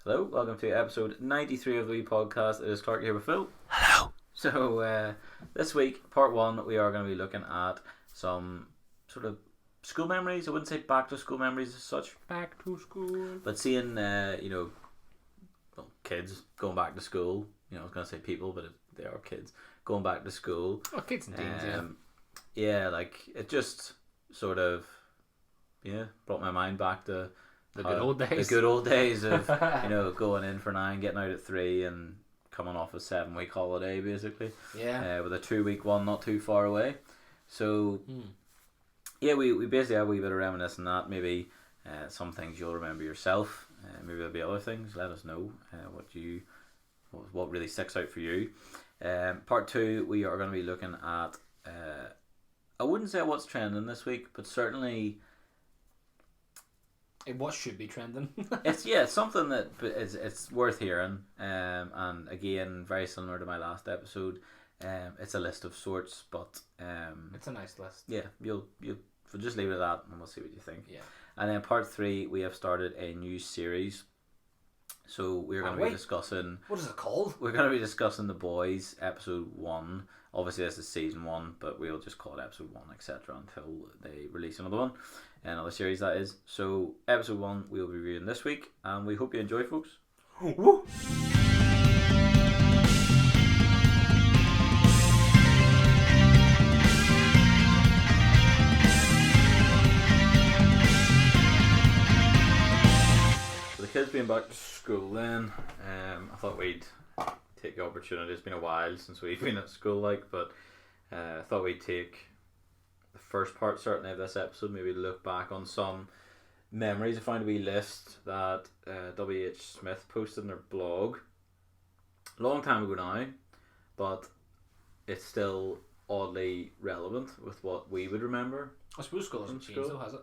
Hello, welcome to episode 93 of the Wee Podcast. It is Clark here with Phil. Hello. So, this week, part one, we are going to be looking at some sort of school memories. I wouldn't say back to school memories as such, Back to school. but seeing, kids going back to school. I was going to say people, but they are kids going back to school. Oh, kids and teens, Yeah, like it just sort of, brought my mind back to The good old days. The good old days of going in for 9, getting out at 3, and coming off a 7-week holiday basically. Yeah. With a 2-week one not too far away. So we basically have a wee bit of reminiscing that. Maybe some things you'll remember yourself. Maybe there'll be other things. Let us know what really sticks out for you. Part 2, we are going to be looking at I wouldn't say what's trending this week, but certainly What should be trending? it's something that it's worth hearing. And again, very similar to my last episode. It's a list of sorts, but It's a nice list. yeah, you'll just leave it at that, and we'll see what you think. Yeah. And then part 3, we have started a new series. So we're going to be discussing. What is it called? We're going to be discussing The Boys, episode 1. Obviously, this is season 1, but we'll just call it episode 1, etc. until they release another one, another series that is. So episode 1 we'll be reviewing this week, and we hope you enjoy, folks. Woo. The kids being back to school then, I thought we'd take the opportunity. It's been a while since we've been at school, but I thought we'd take the first part certainly of this episode, maybe look back on some memories. I found a wee list that W.H. Smith posted in their blog a long time ago now, but it's still oddly relevant with what we would remember. I suppose school hasn't changed though, has it?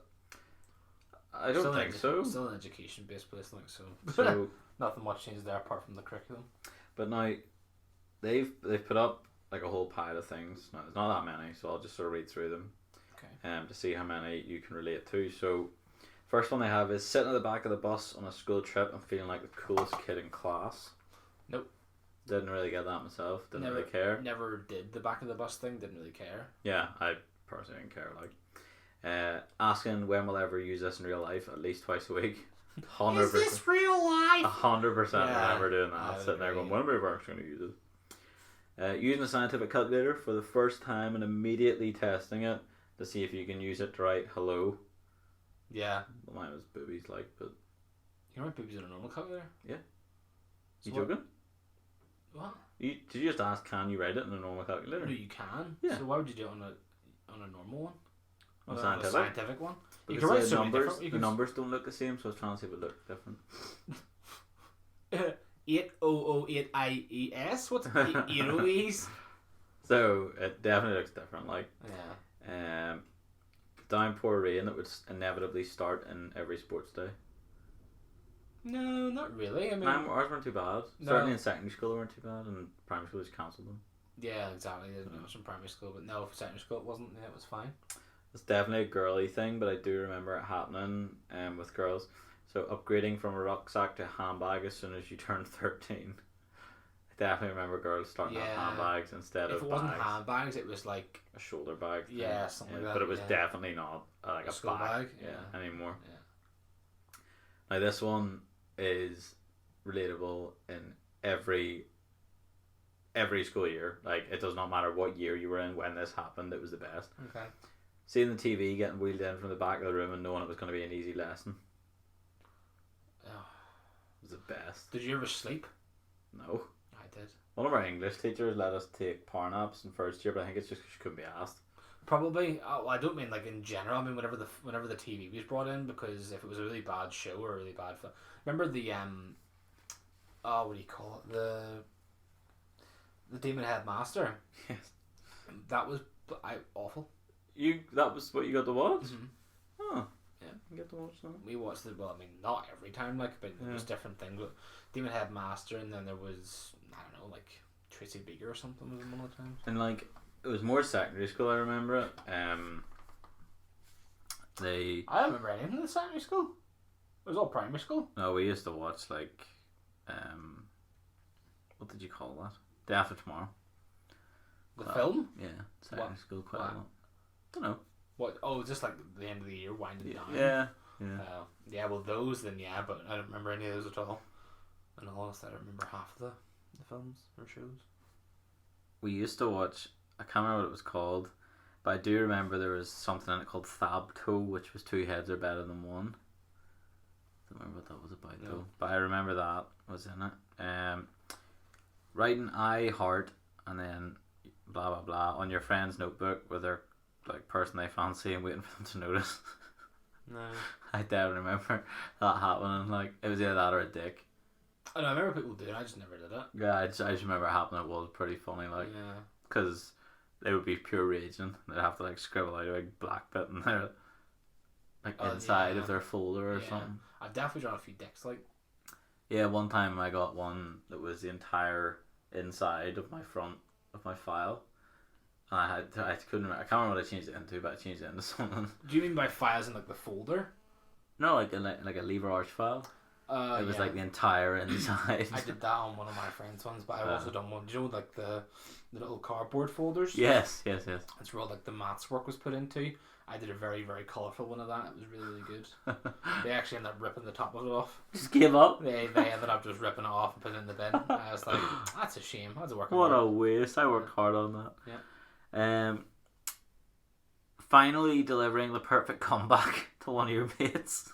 I don't think so. Still an education based place, like so. So Nothing much changes there apart from the curriculum. but now they've put up like a whole pile of things. Now there's not that many, so I'll just sort of read through them. Okay. To see how many you can relate to. So first one they have is sitting at the back of the bus on a school trip and feeling like the coolest kid in class. Nope. Didn't really get that myself. Didn't really care. Never did the back of the bus thing. Didn't really care. Yeah, I personally didn't care. Asking when we'll ever use this in real life at least twice a week. 100%. Is this real life? 100% Yeah, remember doing I that. would Sitting there agree. going, when are we ever actually going to use it? Using a scientific calculator for the first time and immediately testing it to see if you can use it to write hello. Yeah. Well, mine was boobies, but You write boobies on a normal calculator? Yeah. So you joking? What? Did you just ask, can you write it in a normal calculator? No, you can. Yeah. So why would you do it on a normal one? On A scientific? scientific one? You Because can write the so many numbers, different. You the can numbers don't look the same, so I was trying to see if it looked different. 8008 IES? What's 80E's? So it definitely looks different. Yeah. Downpour rain that would inevitably start in every sports day. No, not really. I mean, Ours weren't too bad. No. Certainly in secondary school they weren't too bad, and primary school just cancelled them. yeah, exactly. There's much in primary school, but no, for secondary school it wasn't. Yeah, it was fine. It's definitely a girly thing, but I do remember it happening with girls. So upgrading from a rucksack to a handbag as soon as you turn 13. I definitely remember girls starting to have Yeah. handbags instead If of it wasn't bags. handbags, it was like A shoulder bag thing. Yeah, something like that, But it was yeah. definitely not like A a school bag, yeah. anymore. Yeah. Now this one is relatable in every school year. Like, it does not matter what year you were in when this happened, it was the best. okay. Seeing the TV getting wheeled in from the back of the room and knowing it was going to be an easy lesson Oh. was the best. Did you ever sleep? No. I did. One of our English teachers let us take power naps in first year, but I think it's just 'cause she couldn't be asked. Probably. Oh, I don't mean like in general. I mean whenever the TV was brought in, because if it was a really bad show or a really bad film. Remember the what do you call it? The Demon Headmaster. Yes. That was awful. That was what you got to watch? Mm-hmm. Oh. Yeah. You get to watch that? We watched it. Well, I mean, not every time, but it was different things. But Demon Headmaster, and then there was Tracy Beaker or something was one of the times. And it was more secondary school, I remember it. I don't remember anything in secondary school. It was all primary school. No, we used to watch what did you call that? Day After Tomorrow. The film? Yeah, secondary school quite a lot. Don't know. What? Oh, just like the end of the year winding down. Yeah. Yeah. Well, those then, yeah, but I don't remember any of those at all. And honestly, I don't remember half of the films or shows. We used to watch. I can't remember what it was called, but I do remember there was something in it called Thabto, which was two heads are better than one. I don't remember what that was about though, but I remember that was in it. Writing I heart and then blah blah blah on your friend's notebook with their like person they fancy and waiting for them to notice. No. I don't remember that happening. Like it was either that or a dick. I know. I remember people doing it. I just never did it. Yeah, I just remember it happening. It was pretty funny. Like, because they would be pure raging. They'd have to like scribble out a big black bit in their like inside of their folder or something. I've definitely drawn a few dicks. Like, yeah, one time I got one that was the entire inside of my front of my file. And I couldn't remember. I can't remember what I changed it into, but I changed it into something. Do you mean by files in like the folder? No, like in like a LibreOffice file. It was like the entire inside. I did that on one of my friends' ones, but I've also done one. Do you know like the little cardboard folders? Yes. That's where like the maths work was put into. I did a very, very colourful one of that. It was really, really good. They actually ended up ripping the top of it off. Just give up? They ended up just ripping it off and putting it in the bin. I was like, that's a shame. I had to work What a waste. I worked hard on that. Yeah. Finally delivering the perfect comeback to one of your mates.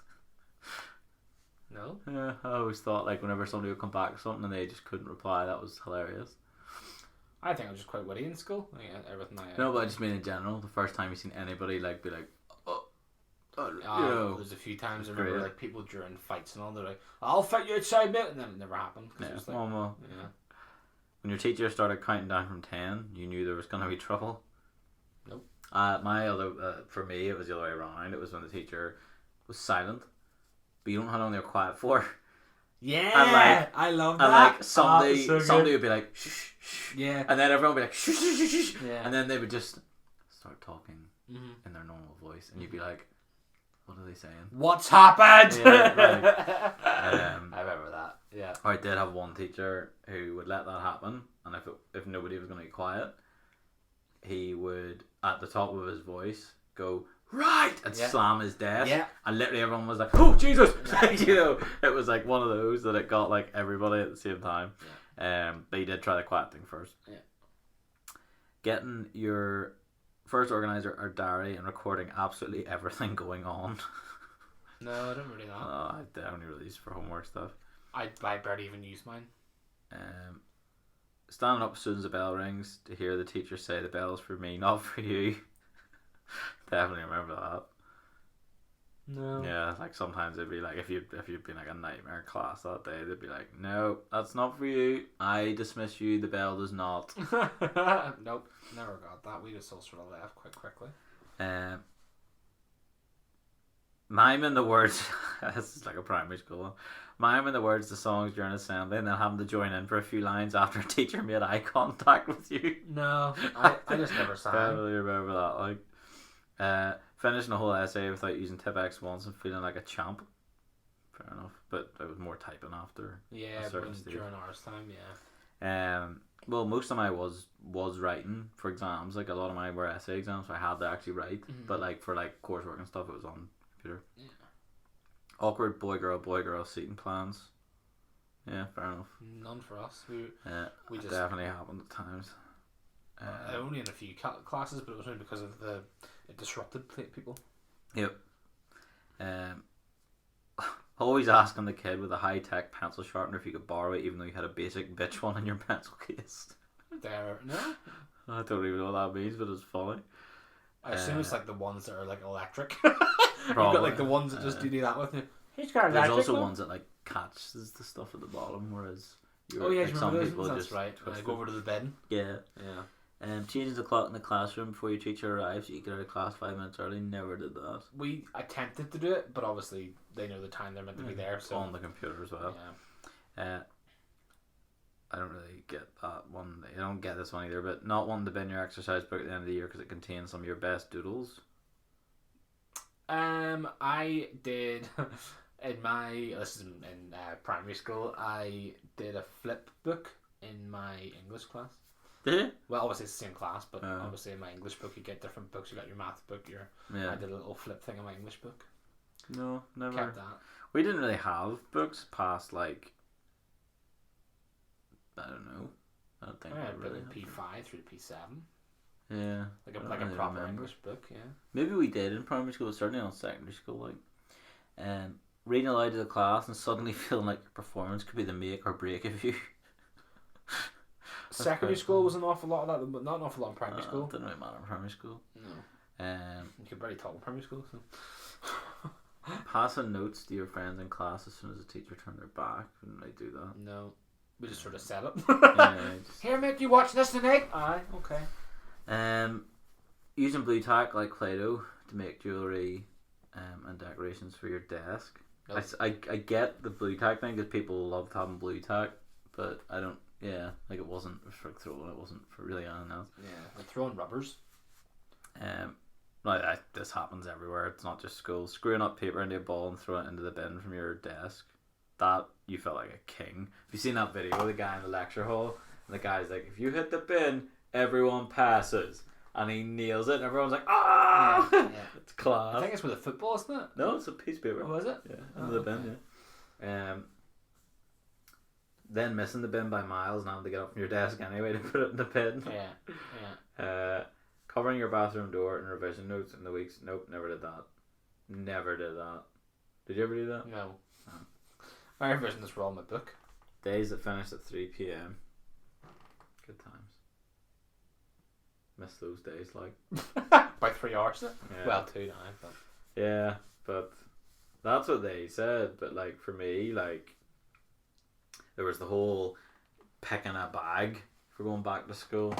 No? Yeah, I always thought like whenever somebody would come back or something and they just couldn't reply, that was hilarious. I think I was just quite witty in school. Everything No, but I just mean in general, the first time you seen anybody like be like, there's a few times I remember like people during fights and all, they're like, I'll fight you outside, mate, and then it never happened. Yeah, it was like, when your teacher started counting down from 10, you knew there was going to be trouble. Nope. For me, it was the other way around. It was when the teacher was silent, but you don't know how long they were quiet for. Yeah, and like, I love that. And like somebody would be like, shh, shh. Yeah. And then everyone would be like, shh, shh, shh, shh. Yeah. And then they would just start talking in their normal voice. And you'd be like, what are they saying? What's happened? Yeah, I remember that. Yeah. I did have one teacher who would let that happen. And if nobody was going to be quiet, he would, at the top of his voice, go, right, and slam his desk, and literally everyone was like, oh Jesus. You know, it was like one of those that it got like everybody at the same time. But he did try the quiet thing first. Getting your first organizer or diary and recording absolutely everything going on. No, I don't really know. I only release for homework stuff. I barely even use mine. Standing up as soon as the bell rings to hear the teacher say the bell's for me, not for you. Definitely remember that. No. Yeah, like sometimes it'd be like if you'd been like a nightmare class that day, they'd be like, no, that's not for you. I dismiss you. The bell does not. Nope, never got that. We just all sort of left quite quickly. Miming the words. This is like a primary school one. Miming the words to songs during assembly and then having to join in for a few lines after a teacher made eye contact with you. No, I just never sang. I really remember that. Like, finishing a whole essay without using tip X once and feeling like a champ. Fair enough, but it was more typing after. Yeah, during ours time, yeah. Well, most of mine was writing for exams. Like a lot of mine were essay exams, so I had to actually write. But like for like coursework and stuff, it was on computer. Yeah. Awkward boy girl seating plans. Yeah, fair enough. None for us. We just definitely happened at times. Only in a few classes, but it was only because of it disrupted people. Yep. Always asking the kid with a high-tech pencil sharpener if you could borrow it, even though you had a basic bitch one in your pencil case. No. I don't even know what that means, but it's funny. I assume it's like the ones that are like electric. Probably. You've got like the ones that just do that with you. There's also ones that like catches the stuff at the bottom, whereas some people just right. Go over to the bin. Yeah. Changing the clock in the classroom before your teacher arrives so you get out of class 5 minutes early. Never did that. We attempted to do it, but obviously they know the time they're meant to be there. So on the computer as well. Yeah. I don't really get that one. I don't get this one either. But not wanting to bin your exercise book at the end of the year because it contains some of your best doodles. I did This is in primary school, I did a flip book in my English class. Did you? Well, obviously it's the same class, but obviously in my English book you get different books. You got your math book, I did a little flip thing in my English book. No, never. Kept that. We didn't really have books past like, I don't know. I don't think we really P5 through P7. Yeah. Like a proper English book, yeah. Maybe we did in primary school, certainly on secondary school, like reading aloud to the class and suddenly feeling like your performance could be the make or break of you. Secondary school was an awful lot of that, but not an awful lot in primary school. It didn't really matter in primary school. No. You could barely talk in primary school, so. Passing notes to your friends in class as soon as the teacher turned their back. Wouldn't they do that? No. We just sort of set up. Here, mate, you watch this tonight? Aye, okay. Using blue tack like Play-Doh to make jewellery and decorations for your desk. Nope. I get the blue tack thing because people loved having blue tack, but I don't. Yeah, like it wasn't for throwing. It wasn't for really anything else. Yeah, like throwing rubbers. This happens everywhere. It's not just school. Screwing up paper into a ball and throwing it into the bin from your desk. That you felt like a king. Have you seen that video of the guy in the lecture hall? And the guy's like, if you hit the bin, everyone passes. And he nails it, and everyone's like, ah! Yeah. It's class. I think it's with a football, isn't it? No, it's a piece of paper. Oh, is it? Yeah, into the bin, yeah. Then missing the bin by miles and having to get up from your desk anyway to put it in the bin. Yeah. Covering your bathroom door in revision notes in the weeks. Nope, never did that. Never did that. Did you ever do that? No. My revision is all in my book. Days that finished at 3 p.m. Good times. Miss those days, like. By 3 hours? Yeah. Well, 2 now. But. Yeah, but that's what they said. But, like, for me, like, there was the whole picking a bag for going back to school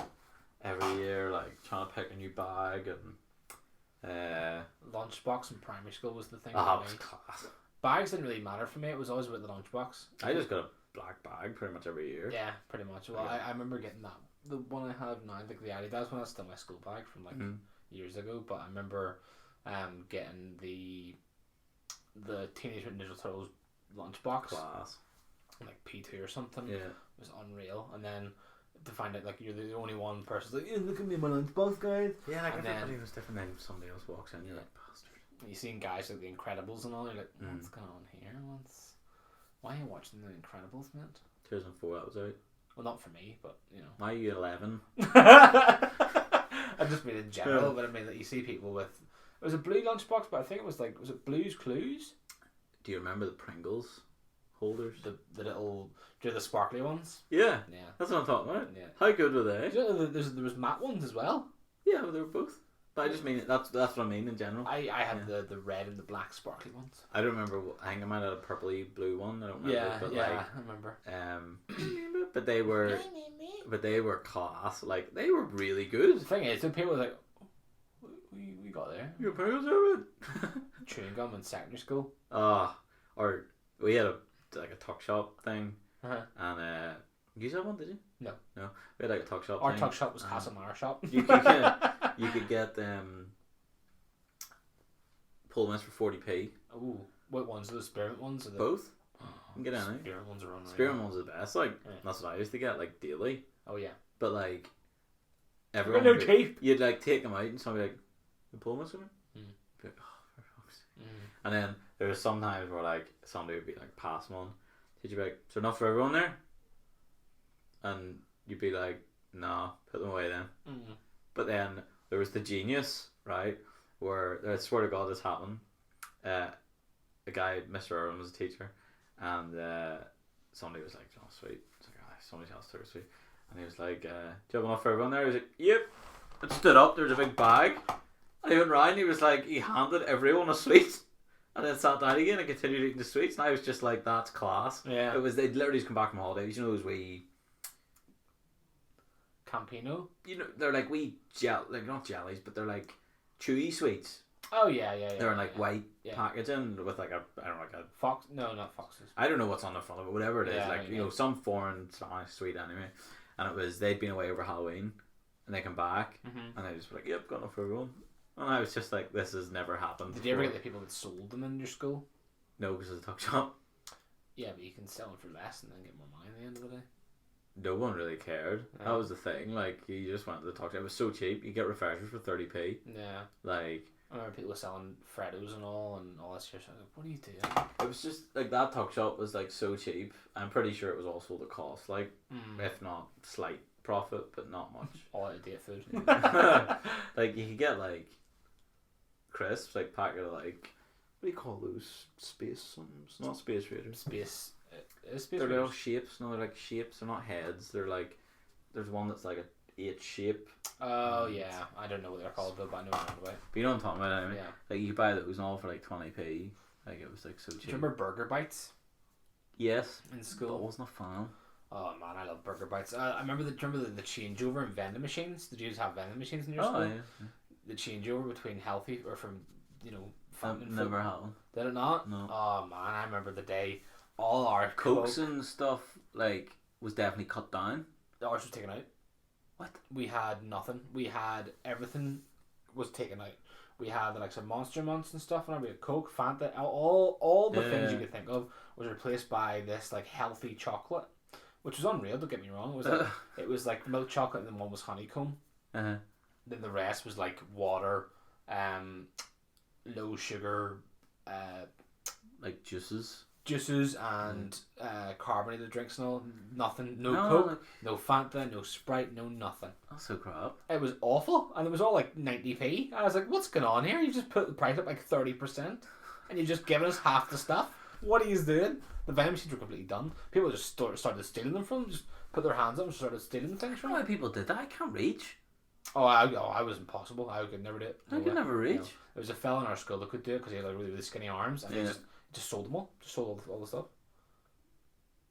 every year, like, trying to pick a new bag and. Lunchbox in primary school was the thing. That was class. Bags didn't really matter for me. It was always about the lunchbox. I just got a black bag pretty much every year. Yeah, pretty much. Well, I remember getting that. The one I have now, like the Adidas one, that's still my school bag from like years ago. But I remember getting the Teenage Mutant Ninja Turtles lunchbox. Class. Like P2 or something. Yeah. It was unreal. And then to find out like you're the only one person's like, yeah, look at me in my lunchbox, guys. Yeah, like and everybody was different. Then somebody else walks in, you're like, bastard. You seen guys like the Incredibles and all, you're like, what's going on here? Why are you watching the Incredibles, man? 2004 that was out. Well, not for me, but you know. Why are you 11? I just mean in general, but I mean that you see people with. It was a blue lunchbox, but I think it was like, was it Blue's Clues? Do you remember the Pringles holders? The little, do you know the sparkly ones? Yeah. Yeah. That's what I'm talking about. Yeah. How good were they? Do you know, there was matte ones as well. Yeah, well, they were both. But I just mean that's what I mean in general. I had the red and the black sparkly ones. I don't remember. I think I might have a purpley blue one. I don't remember. Yeah, but yeah, I remember. But they were class. Like they were really good. The thing is, the people were like, we got there. Your parents are it. Chewing gum in secondary school. Or we had a tuck shop thing, and you had one, did you? No. We had like a tuck shop. Our tuck shop was Castlemar shop. You could get pull mist for 40p. Oh, what ones? The spearmint ones? Or the... Both. You can get any. Spearmint ones are unreal. Spearmint ones are the best. Like that's what I used to get like daily. Oh yeah. But like everyone, no teeth. You'd like take them out and somebody like, you pull mist with me. Like, oh, for fuck's sake. And then there was some times where like somebody would be like pass them on. Did you be like, is there enough for everyone there? And you'd be like, no, put them away then. But then there was the genius, right? Where I swear to God this happened. The guy, Mr. Irwin, was a teacher, and somebody was like, "Oh, sweet." It's like, somebody else took it, sweet. And he was like, "Do you have enough for everyone there?" He was like, "Yep." And stood up. There was a big bag, and he went round. He was like, he handed everyone a sweet, and then sat down again and continued eating the sweets. And I was just like, "That's class." Yeah. It was. They'd literally just come back from holidays. You know those wee. Campino? You know, they're like wee like not jellies, but they're like chewy sweets. Oh yeah. They're in like white packaging with like I don't know, like a fox. No, not foxes. I don't know what's on the front of it, whatever it is. Yeah, like you know, some foreign Spanish sweet anyway. And it was they'd been away over Halloween, and they come back, and they just were like, "Yep, got enough for everyone." And I was just like, "This has never happened." Did you ever get the people that sold them in your school? No, because it's a tuck shop. Yeah, but you can sell them for less and then get more money at the end of the day. No one really cared. That was the thing. Like, you just went to the tuck shop. It was so cheap. You get refreshers for 30p. Yeah. Like, I remember people selling Freddos and all this shit. Like, what are you doing? it was just like that tuck shop was like so cheap. I'm pretty sure it was all sold at cost. Like, if not slight profit, but not much. All out of date food. Like, you could get like crisps, like packet of like, what do you call those? Space somethings? Not Space Raiders. Space They're little shapes. No, they're like shapes. They're not heads. They're like, there's one that's like a 8 shape. Oh yeah, I don't know what they're called, but I know what they're about. But you know what I'm talking about anyway. Yeah. Like, you buy those all for like 20p. Like, it was like so cheap. Do you remember Burger Bites? Yes. In school. But I wasn't a fan. Oh man, I love Burger Bites. I remember the changeover in vending machines. Did you have vending machines in your school? Yeah. The changeover between healthy or from fat and Never food. had. Did it not? No. Oh man, I remember the day all our Cokes and stuff like was definitely cut down. ours was taken out. What? We had nothing. We had everything was taken out. We had the likes of Monster Munch and stuff, and we had Coke, Fanta, all the things you could think of was replaced by this like healthy chocolate, which was unreal. Don't get me wrong. It was like milk chocolate, and then one was honeycomb. Then the rest was like water, low sugar, like juices and carbonated drinks and all. Nothing. No Coke, no Fanta, no Sprite, no nothing. That's so crap. It was awful, and it was all like 90p. I was like, what's going on here? You just put the price up like 30%, and you're just giving us half the stuff. What are you doing? The vending machines were completely done. People just started stealing them from them, just put their hands up and started stealing things from them. Why people did that? I can't reach. I was impossible. I could never do it. I could never reach. No. There was a fella in our school that could do it because he had like really, really skinny arms, and he just sold them all. Just sold all the stuff.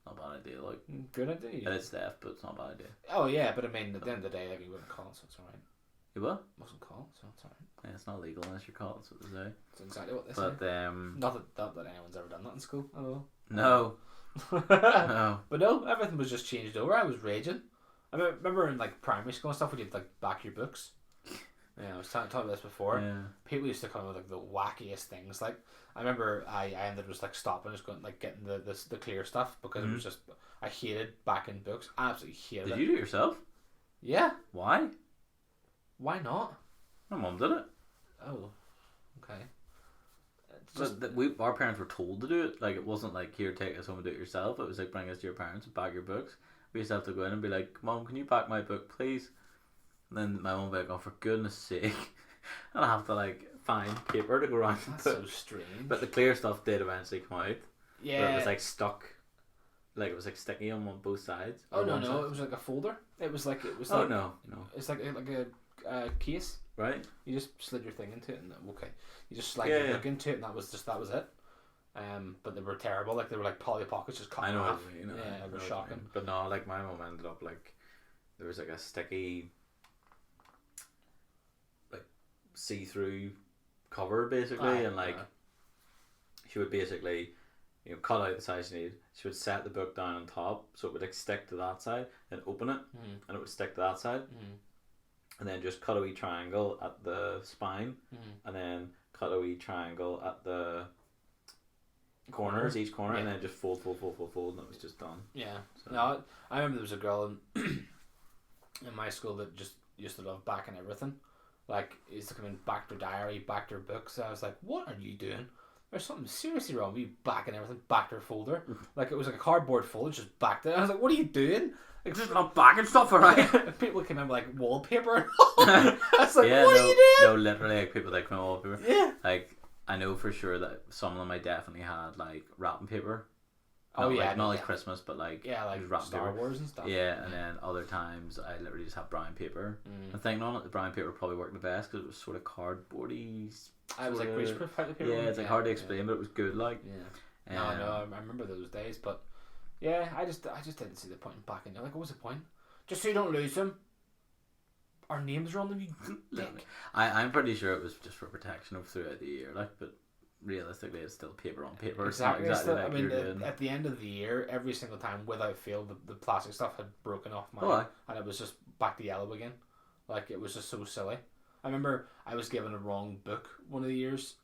Not a bad idea, like. Good idea. It's theft, but it's not a bad idea. Oh yeah, but I mean, at the end of the day, like, you wouldn't call it, so it's alright. You what? Wasn't called, so it's alright. Yeah, it's not legal unless you're caught. That's what they say. That's exactly what they But say. Not that anyone's ever done that in school at all. no. No. But no, everything was just changed over. I was raging. I remember in like primary school and stuff, we did like back your books. Yeah, I was talking about this before. Yeah. People used to come up with like the wackiest things. Like I remember, I ended up just like stopping, just going like getting the clear stuff because it was just I hated backing books. I absolutely hated it. Did you do it yourself? Yeah. Why? Why not? My mum did it. Oh, okay. Our parents were told to do it. Like, it wasn't like, here, take us home and do it yourself. It was like, bring us to your parents and bag your books. We used to have to go in and be like, Mom, can you back my book, please? And then my mum would be like, oh, for goodness sake. And I have to like find paper to go around. That's so strange. But the clear stuff did eventually come out. Yeah. But it was like stuck. Like, it was like sticky on both sides. Oh no, it was like a folder. It was like no. It's like a case. Right. You just slid your thing into it, and you just slide your book into it, and that was it. But they were terrible. Like, they were like Polly Pockets just cut in half. Yeah, it was shocking. But no, like, my mum ended up like, there was like a sticky, like, see-through cover basically, and like, she would basically, cut out the size you need. She would set the book down on top, so it would like stick to that side, then open it, and it would stick to that side. And then just cut a wee triangle at the spine, and then cut a wee triangle at the corners, each corner, and then just fold, and it was just done. Yeah. So. No, I remember there was a girl in my school that just used to love backing everything. Like, used to come in, backed her diary, backed her books. I was like, what are you doing? There's something seriously wrong with you backing everything, backed her folder. Like, it was like a cardboard folder, just backed it. I was like, what are you doing? Like, just not backing stuff, alright? People came in with like wallpaper. I was like, what are you doing? No, literally, like, people like from wallpaper. Yeah. Like, I know for sure that some of them I definitely had like wrapping paper. Not like Christmas, but like like Star Wars and stuff. Yeah, and then other times I literally just have brown paper. And thinking on it, the brown paper probably worked the best because it was sort of cardboardy. I was like greaseproof type of paper. Yeah, it's like hard to explain, but it was good. Like, no, I remember those days, but yeah, I just didn't see the point in backing. Like, what was the point? Just so you don't lose them. Our names are on them, you dick. I'm pretty sure it was just for protection throughout the year, like, but realistically it's still paper on paper. Exactly. It's not exactly at the end of the year, every single time, without fail, the plastic stuff had broken off my and it was just back to yellow again. Like, it was just so silly. I remember I was given a wrong book one of the years.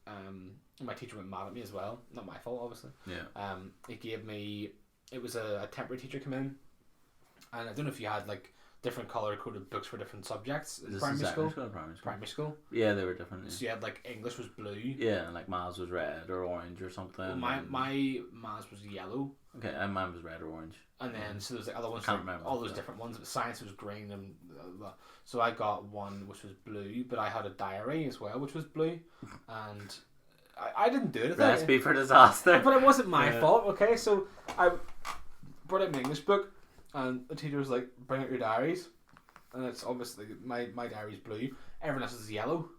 My teacher went mad at me as well. Not my fault, obviously. Yeah. He gave me. It was a temporary teacher come in, and I don't know if you had like different color coded books for different subjects in primary school. Primary school. Yeah, they were different. Yeah. So you had like English was blue. Yeah, and like maths was red or orange or something. Well, my maths was yellow. Okay, and mine was red or orange. And then so there's like other ones, Can't like, remember, all those yeah. different ones. But science was green and so I got one which was blue, but I had a diary as well which was blue, and I didn't do it. Recipe for disaster. But it wasn't my fault. Okay, so I brought out my English book, and the teacher was like, "Bring out your diaries," and it's obviously my diary's blue. Everyone else's is yellow.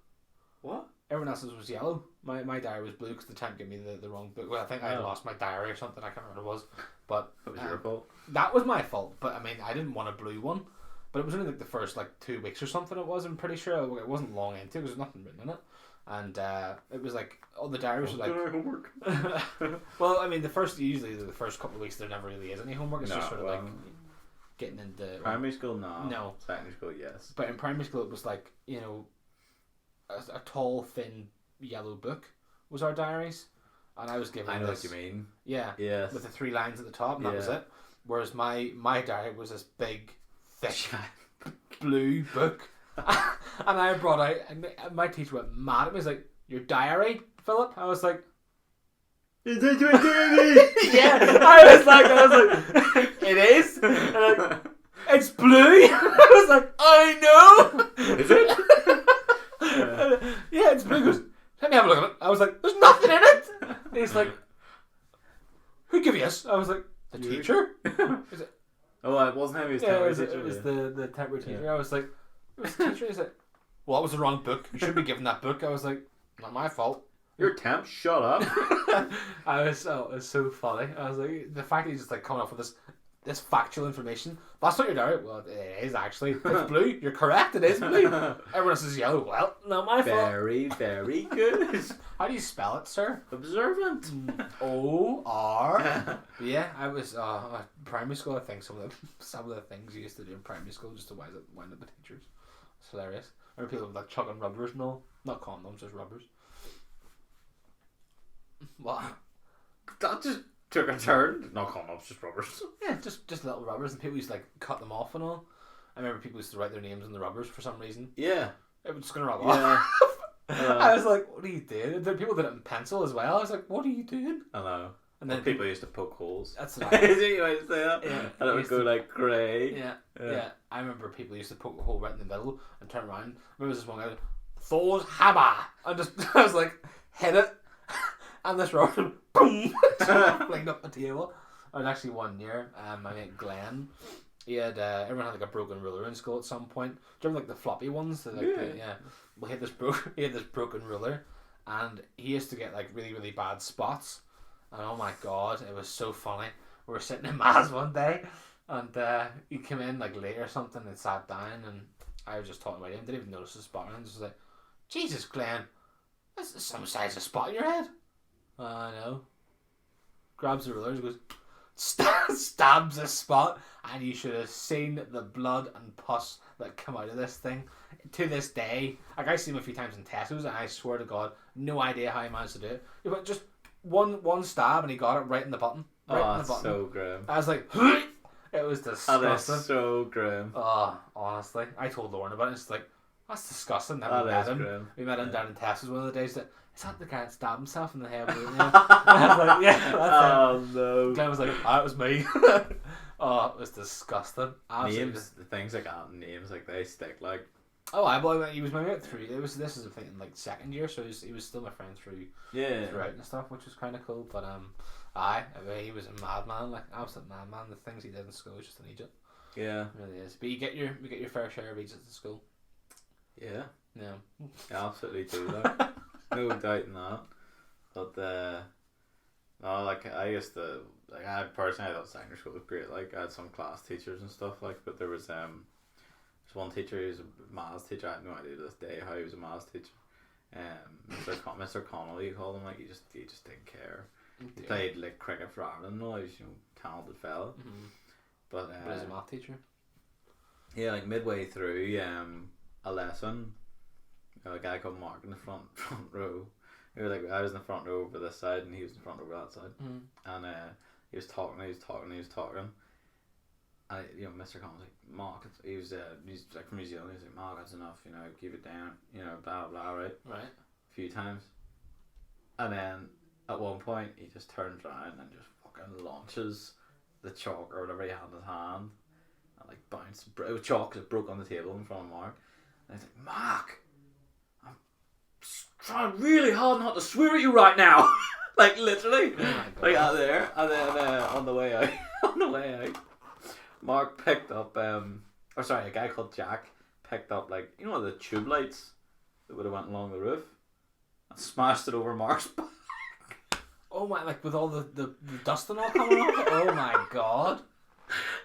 What? Everyone else's was yellow. My diary was blue because the time gave me the wrong book. Well, I think I had lost my diary or something. I can't remember what it was. But That was your fault. that was my fault. But I mean, I didn't want a blue one. But it was only like the first like 2 weeks or something. It was. I'm pretty sure it wasn't long into. There was nothing written in it, and it was like all the diaries were like homework. Well, I mean, the first couple of weeks there never really is any homework. It's No, just sort of well, like getting into primary school, no. No. Secondary school, yes. But in primary school, it was like, you know, a tall, thin, yellow book was our diaries, and I was given. I know this, what you mean. Yeah. Yes. With the 3 lines at the top, and that was Yeah. it. Whereas my diary was this big, thick, blue book, and I brought out, and my teacher went mad at me. He's like, "Your diary, Philip?" I was like, You did your diary! "Yeah." I was like, "It is." And like, it's blue. I was like, "I know." Is it? Yeah, it's blue. He goes, "Let me have a look at it." I was like, "There's nothing in it." And he's like, "Who gave you this?" I was like, "The You. teacher." Is it? Oh, it wasn't him. He was Yeah, temporary it teacher. was the temporary teacher. Yeah. I was like, "It was the teacher." He's like, "Well, that was the wrong book. You shouldn't be given that book." I was like, "Not my fault." You're temp. Shut up. It was so funny. I was like, the fact that he's just like coming up with this factual information. That's not your diary. Well, it is actually. It's blue. You're correct. It is blue. Everyone else is yellow. Well, not my fault. Very, very good. How do you spell it, sir? Observant. O-R. Yeah, I was primary school. I think some of the things you used to do in primary school just to wind up the teachers. It's hilarious. I remember people like chucking rubbers and all. Not condoms, just rubbers. What? That just took a turn. No condoms, just rubbers. Yeah, just little rubbers, and people used to like cut them off and all. I remember people used to write their names on the rubbers for some reason. Yeah. It was just gonna rub Yeah. off. I was like, "What are you doing?" And then people did it in pencil as well. I was like, "What are you doing?" I know. And Or then people used to poke holes. That's what I Is it you might say that? Yeah. And it would Used go to- like grey. Yeah. I remember people used to poke a hole right in the middle and turn around. I remember there was this one guy, Thor's hammer, and just I was like, hit it, and this rubber, boom, flinged up the table. And actually one year, my mate Glenn, he had everyone had like a broken ruler in school at some point. Do you remember like the floppy ones? Yeah. Well, he had this broken ruler, and he used to get like really really bad spots. And oh my god, it was so funny. We were sitting in maths one day, and he came in like late or something and sat down, and I was just talking about him. Didn't even notice the spot, and just like, "Jesus, Glenn, that's some size of spot in your head." I know. Grabs the ruler and goes, stabs a spot, and you should have seen the blood and pus that come out of this thing. To this day, like I've seen him a few times in Tesco's, and I swear to God, no idea how he managed to do it. He went just one stab, and he got it right in the button. Right in the button. So grim. I was like, it was disgusting. That is so grim. Oh, honestly, I told Lauren about it. And she's like, "That's disgusting." Then That we met is him. grim. We met him down in Tesco's one of the days. That is that the guy that stabbed himself in the head? I was like, "Yeah, that's it." Oh no. Glenn was like, "That was me." Oh, it was disgusting. Absolutely. Names, the things like that, names like they stick like. Oh, he was my mate through. This is a thing in like second year, so he was still my friend throughout and stuff, which was kind of cool. But I mean, he was a madman, like absolute madman. The things he did in school was just an idiot. Yeah. It really is. But you get your fair share of idiots at school. Yeah. Yeah. You absolutely do that. No doubt in that. But no, like I used to I personally thought secondary school was great. Like I had some class teachers and stuff like, but there was one teacher who was a maths teacher. I have no idea to this day how he was a maths teacher. Mr. Connolly, you called him. Like he just didn't care. He played like cricket for Ireland and all. He was talented fella. Mm-hmm. But as a math teacher. Yeah, like midway through a lesson, A guy called Mark in the front row. He was like, I was in the front row over this side, and he was in the front row over that side. Mm. And he was talking, and you know, Mr. Khan was like, Mark, he's like from New Zealand. He's like, Mark, that's enough. You know, keep it down. You know, blah blah. Right. Right. A few times, and then at one point he just turns around and just fucking launches the chalk or whatever he had in his hand, and like bounced. It was chalk that broke on the table in front of Mark. And he's like, Mark, I'm trying really hard not to swear at you right now. Like literally, like out there, and then on the way out, Mark picked up a guy called Jack picked up, like, you know, the tube lights that would have went along the roof, and smashed it over Mark's back. Oh my, like with all the dust and all coming off it? Oh my god.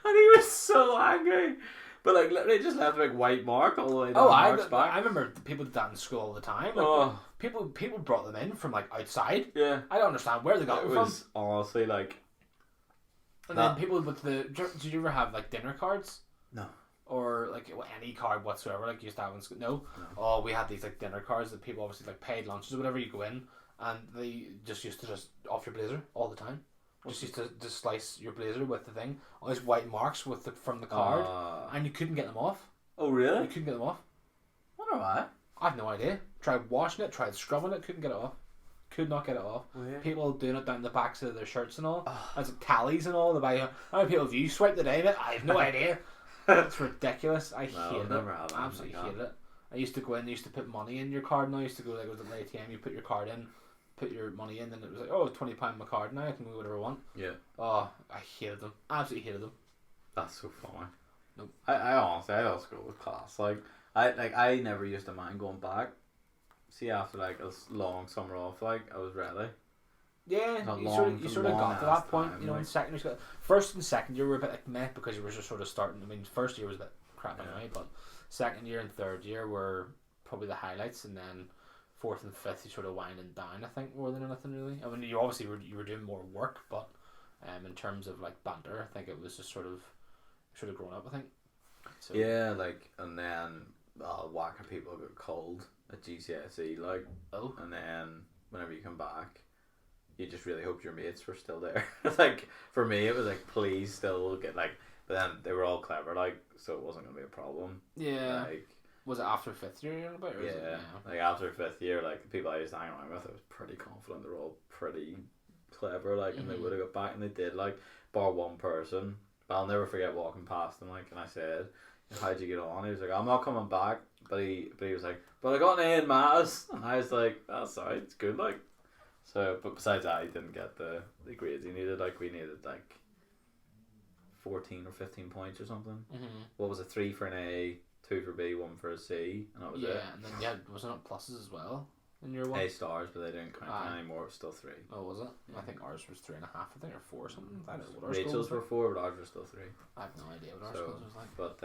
And he was so angry. But like literally just left a big white mark all the way down Mark's back. I remember people did that in school all the time. Like, people brought them in from like outside. Yeah. I don't understand where they got them from. It was honestly like... And then people with did you ever have like dinner cards? No. Or like any card whatsoever, like you used to have in school? No? Oh, we had these like dinner cards that people obviously like paid lunches or whatever. You go in and they just used to just off your blazer all the time. Just used to just slice your blazer with the thing. All these white marks from the card, and you couldn't get them off. Oh really? You couldn't get them off. Wonder why? I have no idea. Tried washing it, tried scrubbing it, couldn't get it off. Could not get it off. Weird. People doing it down the backs of their shirts and all. As tallies and all. How many people have you swiped today, mate? I have no idea. It's ridiculous. I hated it. Absolutely hated it. I used to go in, I used to put money in your card, and I used to go like, it was an ATM, you put your card in, put your money in, and it was like, oh, £20 my card now, I can do whatever I want. Yeah. Oh, I hated them. Absolutely hated them. That's so funny. Nope. I honestly, I love school with class. I never used to mind going back. See, after like a long summer off, like I was ready. Yeah, you sort of got to that point, you know, in secondary school. First and second year were a bit like meh because you were just sort of starting. I mean, first year was a bit crap anyway, but second year and third year were probably the highlights, and then fourth and fifth you sort of winding down, I think, more than anything really. I mean, you obviously were doing more work, but in terms of like banter, I think it was just sort of grown up, I think. So, yeah, like, and then whacking people got cold at GCSE, like, and then whenever you come back, you just really hoped your mates were still there. Like, for me, it was like, please still get, like, but then they were all clever, like, so it wasn't going to be a problem. Yeah. Like, was it after fifth year you're about? Or yeah, was it, like after fifth year, like, the people I used to hang around with, I was pretty confident they were all pretty clever, like, and they would have got back, and they did, like, bar one person. But I'll never forget walking past him, like, and I said, how'd you get on? He was like, I'm not coming back. But he was like, but I got an A in maths. And I was like, that's alright, it's good, like. So, but besides that, he didn't get the grades he needed. Like, we needed like 14 or 15 points or something. Mm-hmm. What was it? 3 for an A, 2 for B, 1 for a C, and that was it. Yeah, and then wasn't it pluses as well in your one? A stars, but they didn't count anymore. It was still 3. Oh, was it? Yeah. I think ours was 3.5. I think, or 4 or something. I don't know what ours Rachel's were 4, but ours were still 3. I have no idea what ours was like. But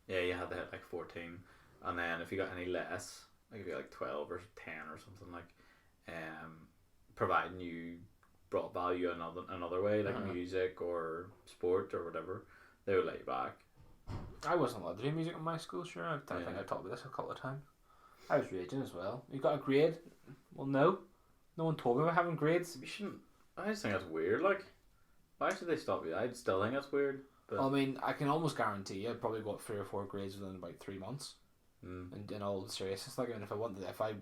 yeah, you had to hit like 14, and then if you got any less, like if you got like 12 or 10 or something, like, providing you brought value another way, like music or sport or whatever, they would let you back. I wasn't allowed to do music in my school, sure. I think I talked about this a couple of times. I was raging as well. You got a grade? Well, no one told me about having grades. You shouldn't. I just think that's weird. Like, why should they stop you? I still think that's weird. But I mean, I can almost guarantee you I'd probably got 3 or 4 grades within about 3 months. And in all seriousness, like, I mean, if I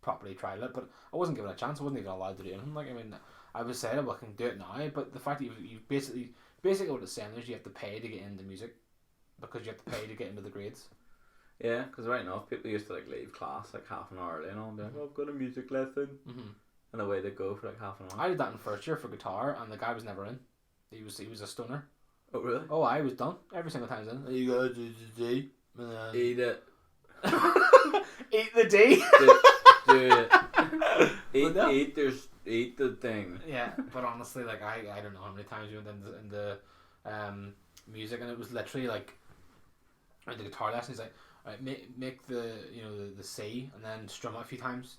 properly tried it, but I wasn't given a chance. I wasn't even allowed to do anything. Like, I mean, I was saying, well, I can do it now, but the fact that you basically what it's saying is you have to pay to get into music because you have to pay to get into the grades. Yeah, because right now people used to like leave class like half an hour early and all, and be like, "Oh, I've got a music lesson," and away they go for like half an hour. I did that in first year for guitar, and the guy was never in. He was a stoner. Oh really? Oh, I was done every single time I was in. You go D. Eat it. Eat the D. Do it. Eat the thing. Yeah, but honestly, like I don't know how many times we went in the music, and it was literally like the guitar lesson. He's like, all right, make the the C and then strum it a few times.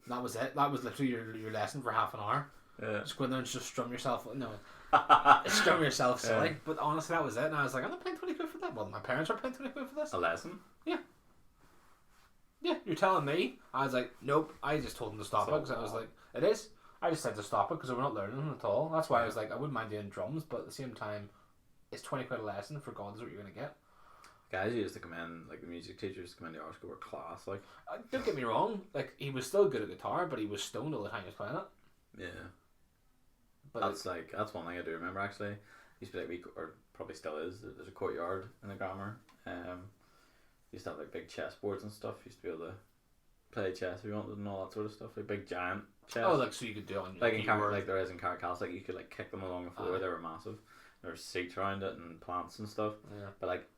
And that was it. That was literally your lesson for half an hour. Yeah. Just go in there and just strum yourself. No, strum yourself silly. Yeah. But honestly, that was it. And I was like, I'm not paying 20 quid for that. Well, my parents are paying 20 quid for this. A lesson? Yeah. Yeah, you're telling me. I was like, nope. I just told him to stop it because I was like, it is. I just said to stop it because we're not learning at all. That's why I was like, I wouldn't mind doing drums, but at the same time, it's 20 quid a lesson. For God knows what you're gonna get. Guys used to come in, like the music teachers come into our school were class, like. Don't get me wrong. Like he was still good at guitar, but he was stoned all the time he was playing it. Yeah. But That's one thing I do remember actually. Used to be like or probably still is. There's a courtyard in the grammar. Used to have like big chessboards and stuff. Used to be able to play chess if you wanted and all that sort of stuff. Like big giant chess. Oh, like so you could do it on like in like there is in Caracas, like you could like kick them along the floor. They were massive. There were seats around it and plants and stuff. Yeah. But like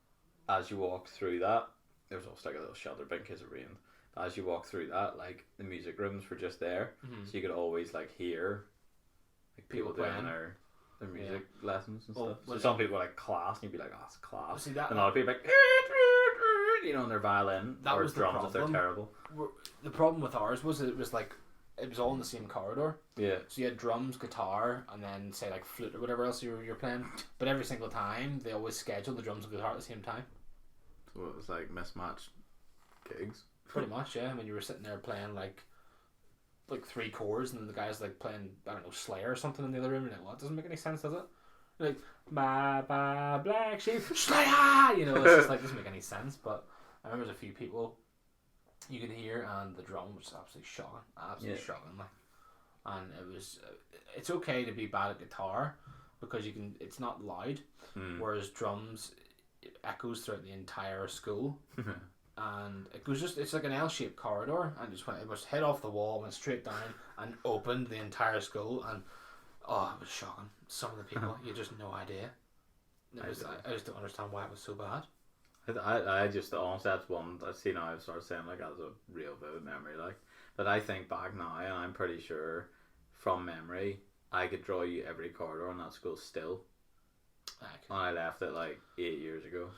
as you walk through that, there was also like a little shelter in case it rained. But as you walk through that, like the music rooms were just there, so you could always like hear like people doing their music lessons and stuff. So some people were like class, and you'd be like, "Oh, it's class." See that? And a lot of people like, you know, on their violin or was drums if they're terrible. The problem with ours was it was like it was all in the same corridor. Yeah. So you had drums, guitar, and then say like flute or whatever else you're playing. But every single time they always scheduled the drums and guitar at the same time. So it was like mismatched gigs. Pretty much, yeah. I mean, you were sitting there playing like 3 chords, and then the guy's like playing, I don't know, Slayer or something in the other room. And you're like, well, it doesn't make any sense, does it? You're like, my black sheep, Slayer. You know, it's just like doesn't make any sense. But I remember there's a few people you could hear, and the drum was absolutely shocking, like. And it was, it's okay to be bad at guitar because it's not loud, whereas drums it echoes throughout the entire school. And it's like an L-shaped corridor, and it was head off the wall, went straight down, and opened the entire school, and it was shocking. Some of the people, you just no idea. I just don't understand why it was so bad. I just honestly that's one I see now. I've started saying like as a real vivid memory, like that I think back now, and I'm pretty sure from memory I could draw you every corridor in that school still. And I left it like 8 years ago.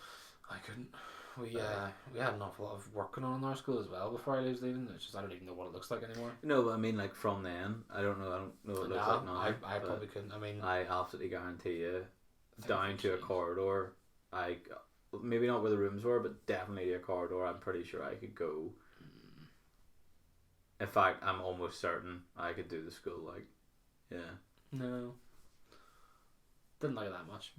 I couldn't. We had an awful lot of work going on in our school as well before I was leaving. It's just I don't even know what it looks like anymore. No, but I mean like from then, I don't know what it looks like now. I probably couldn't. I mean, I absolutely guarantee you, down to a corridor, maybe not where the rooms were, but definitely a corridor. I'm pretty sure I could go. In fact, I'm almost certain I could do the school like, yeah. No. Didn't like it that much.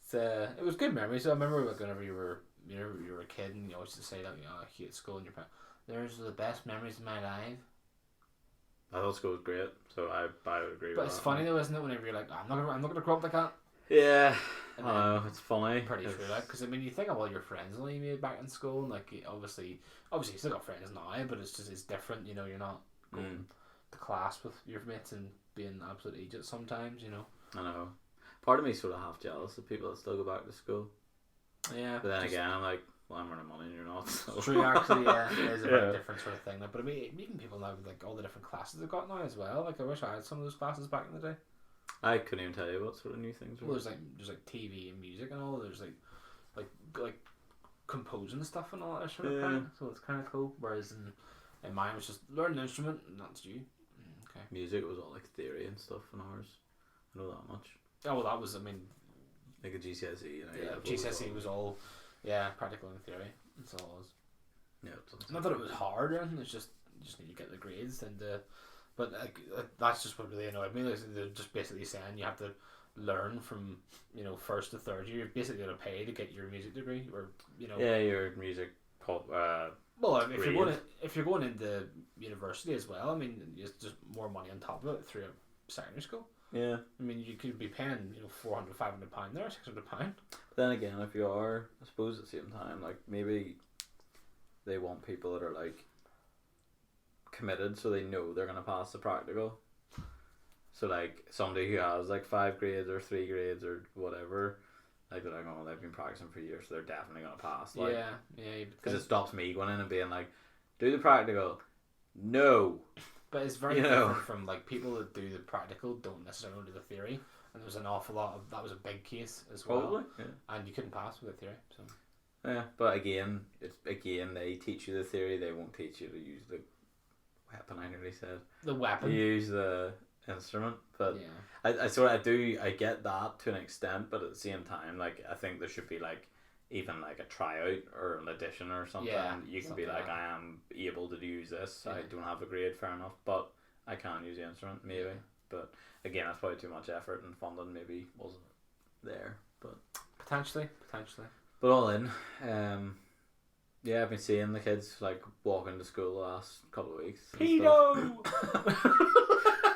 So, it was good memories. So I remember like whenever you were a kid and you always used to say that I hate school and your parents. Those are the best memories of my life. I thought school was great, so I would agree with that. But it's funny though, isn't it? Whenever you're like, I'm not gonna grow up like that. Yeah, I know, it's funny. Pretty true, like, because I mean, you think of all your friends that you made back in school, and like obviously you still got friends now, but it's different. You know, you're not going to class with your mates and being absolute idiots sometimes. You know. I know. Part of me sort of half jealous of people that still go back to school. Yeah. But then again, I'm like, well, I'm earning money and you're not. So. True, actually, yeah, it is a very different sort of thing. But I mean, meeting people now with like all the different classes they've got now as well. Like, I wish I had some of those classes back in the day. I couldn't even tell you what sort of new things were. Well, there's like TV and music and all. There's like composing stuff and all that sort of thing. So it's kind of cool. Whereas in mine was just learn an instrument and that's you. Okay. Music was all like theory and stuff in ours. I know that much. Oh well, that was like a GCSE. You know, yeah, GCSE was all practical and theory. That's all it was. Yeah. Not that it was hard or anything. It's just you just need to get the grades and. But that's just what really annoyed me. Like, they're just basically saying you have to learn from first to third year. You're basically going to pay to get your music degree, or Yeah, your music. Well, if you're going into university as well, I mean, it's just more money on top of it through a secondary school. Yeah. I mean, you could be paying £400, £500 there, £600. Then again, if you are, I suppose at the same time, like maybe they want people that are like committed, so they know they're gonna pass the practical. So like somebody who has like 5 grades or 3 grades or whatever, like they're like, oh, they've been practicing for years, so they're definitely gonna pass. Like, yeah. Because it stops me going in and being like, do the practical. No. But it's very different from like people that do the practical don't necessarily do the theory, and there was an awful lot of that was a big case as well. Probably, yeah. And you couldn't pass with the theory, so. Yeah, but again, they teach you the theory. They won't teach you to use the weapon. I nearly said the weapon. Use the instrument, but yeah. I get that to an extent, but at the same time, like I think there should be like even like a tryout or an audition or something, you can be like, I am able to use this. I don't have a grade, fair enough, but I can use the instrument, maybe. But again, that's probably too much effort, and funding maybe wasn't there. But potentially. But all in, yeah, I've been seeing the kids like walking to school the last couple of weeks. Pedo!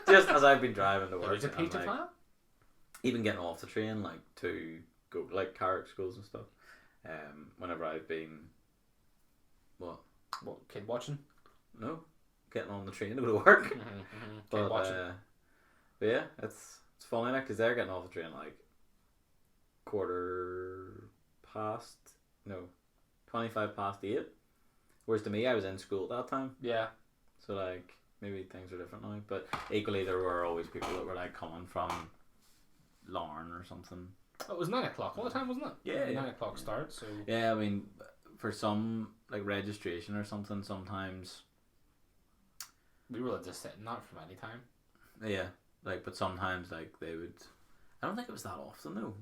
Just as I've been driving to work. There's a pedo fan? Even getting off the train, like to go like Carrick schools and stuff. Whenever I've been, what kid watching? No, getting on the train to go to work. Kid watching. But yeah, it's funny because they're getting off the train like 8:25, whereas to me I was in school at that time. Yeah. So like maybe things are different now, but equally there were always people that were like coming from Larne or something. Oh, it was 9 o'clock all the time, wasn't it? Yeah. 9 o'clock start. So yeah, I mean, for some like registration or something, sometimes we were just sitting that from any time. Yeah, like but sometimes like they would. I don't think it was that often though.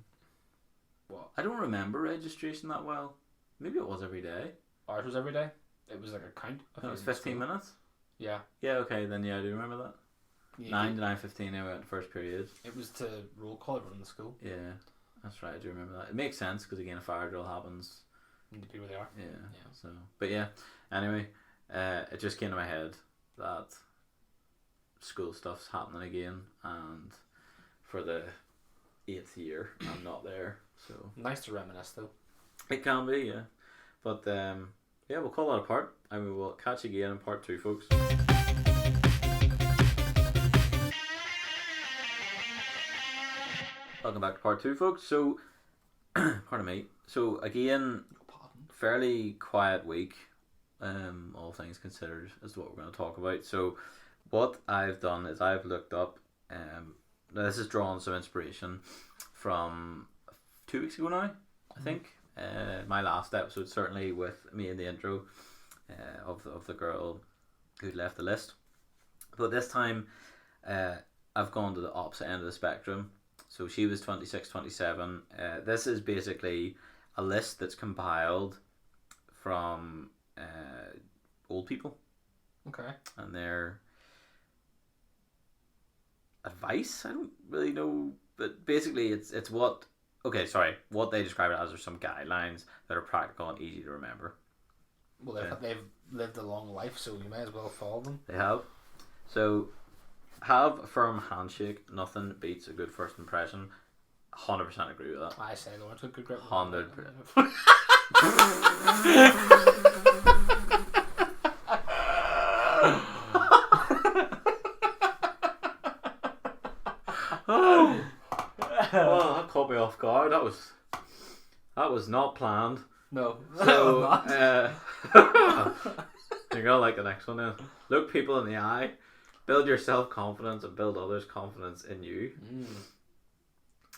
What? I don't remember registration that well. Maybe it was every day. Ours was every day. It was like a count. No, it was 15 minutes. Yeah. Yeah. Okay. Then yeah, I do remember that. Yeah, 9 to 9:15. I went first period. It was to roll call everyone in the school. Yeah, that's right. I do remember that. It makes sense because again, a fire drill happens. You need to be where they are. Yeah. So, but yeah. Anyway, it just came to my head that school stuff's happening again, and for the 8th year, I'm not there. So nice to reminisce though. It can be, yeah. But yeah, we'll call that a part, and we will catch you again in part 2, folks. Welcome back to part 2, folks. So, pardon me. So again, fairly quiet week, all things considered, is what we're going to talk about. So, what I've done is I've looked up. Now this is drawing some inspiration from 2 weeks ago now, I think. My last episode, certainly with me in the intro of the girl who'd left the list. But this time, I've gone to the opposite end of the spectrum. So she was 26, 27. This is basically a list that's compiled from old people. Okay. And their advice. I don't really know, but basically it's what. Okay, sorry. What they describe it as are some guidelines that are practical and easy to remember. Well, they've lived a long life, so you may as well follow them. They have. So, have a firm handshake. Nothing beats a good first impression. 100% agree with that. I say Lawrence with good grip. 100%. Well, that caught me off guard. That was not planned. No. So, you're gonna like the next one then. Look people in the eye, build your self-confidence, and build others' confidence in you.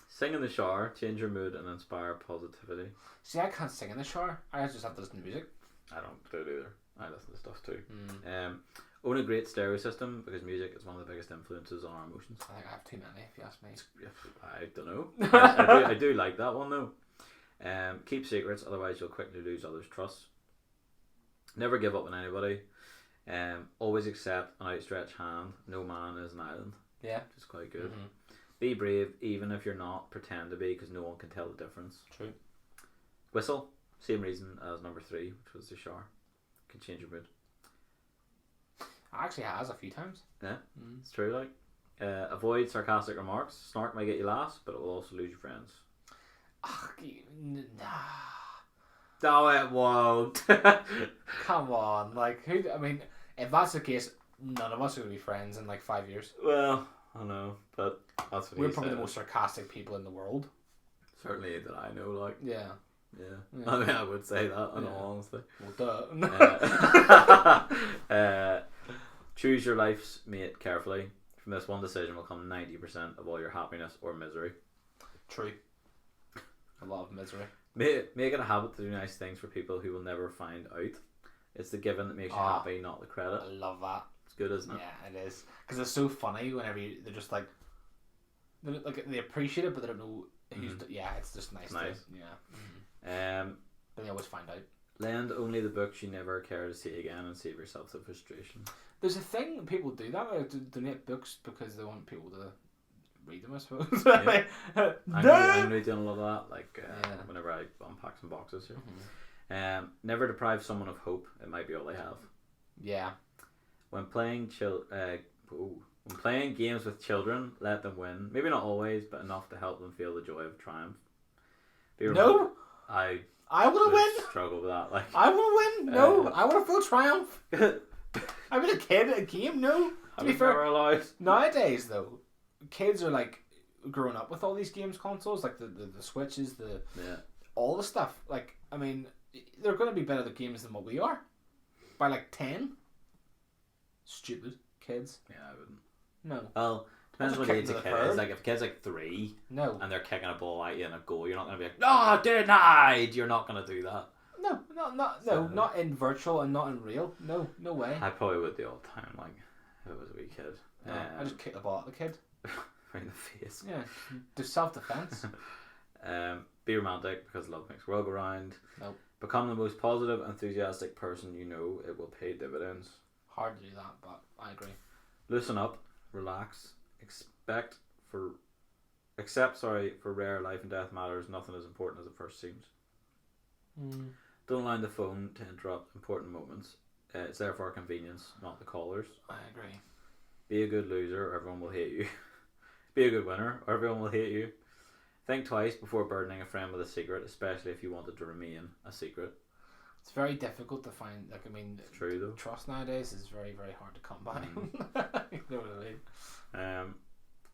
Sing in the shower, change your mood, and inspire positivity. See, I can't sing in the shower. I just have to listen to music. I don't do it either. I listen to stuff too. Own a great stereo system, because music is one of the biggest influences on our emotions. I think I have too many, if you ask me. I don't know. I do like that one though. Keep secrets, otherwise you'll quickly lose others' trust. Never give up on anybody. Always accept an outstretched hand. No man is an island. Yeah. Which is quite good. Be brave, even if you're not. Pretend to be, because no one can tell the difference. True. Whistle. Same reason as number 3, which was the shower. Can change your mood. Actually has a few times. Yeah, it's true. Like, avoid sarcastic remarks. Snark may get you laughs, but it will also lose your friends. No, it won't. Come on, like who? I mean, if that's the case, none of us are gonna be friends in like 5 years. Well, I know, but that's what we're probably the most sarcastic people in the world. Certainly that I know. Like, yeah. I mean, I would say that in all honesty. Well, duh. Choose your life's mate carefully. From this one decision will come 90% of all your happiness or misery. True. A lot of misery. Make it a habit to do nice things for people who will never find out. It's the giving that makes you happy, not the credit. I love that. It's good, isn't it? Yeah, it is. Because it's so funny whenever they're just like, they appreciate it, but they don't know who's. Yeah, it's just nice. Nice. But they always find out. Lend only the books you never care to see again and save yourself the frustration. There's a thing people do that, like, to donate books because they want people to read them, I suppose. Yeah. I'm going to be doing a lot of that, like whenever I unpack some boxes here. Mm-hmm. Never deprive someone of hope. It might be all they have. Yeah. When playing when playing games with children, let them win. Maybe not always, but enough to help them feel the joy of triumph. No. I want to win. Struggle with that. Like I want to win. No, I want to feel triumph. I mean, a kid at a game. No. To be fair, nowadays though, kids are like growing up with all these games consoles, like the Switches, all the stuff. Like, I mean, they're going to be better at games than what we are by like 10. Stupid kids. Yeah, I wouldn't. No. Well, depends what age a kid is. Like, if a kid's like 3, and they're kicking a ball at you in a goal, you're not going to be like, "No, denied." You're not going to do that. No, not in virtual and not in real. No way. I probably would the old time, like if it was a wee kid. No, I just kick the ball at the kid. Right in the face. Yeah, do self-defense. Be romantic because love makes the world go round. Nope. Become the most positive, enthusiastic person you know. It will pay dividends. Hard to do that, but I agree. Loosen up, relax, except for rare life and death matters. Nothing as important as it first seems. Don't allow the phone to interrupt important moments. It's there for our convenience, not the callers. I agree. Be a good loser or everyone will hate you. Be a good winner or everyone will hate you. Think twice before burdening a friend with a secret, especially if you want it to remain a secret. It's very difficult to find. Like, I mean, it's true though. Trust nowadays is very, very hard to come by. You know what I mean?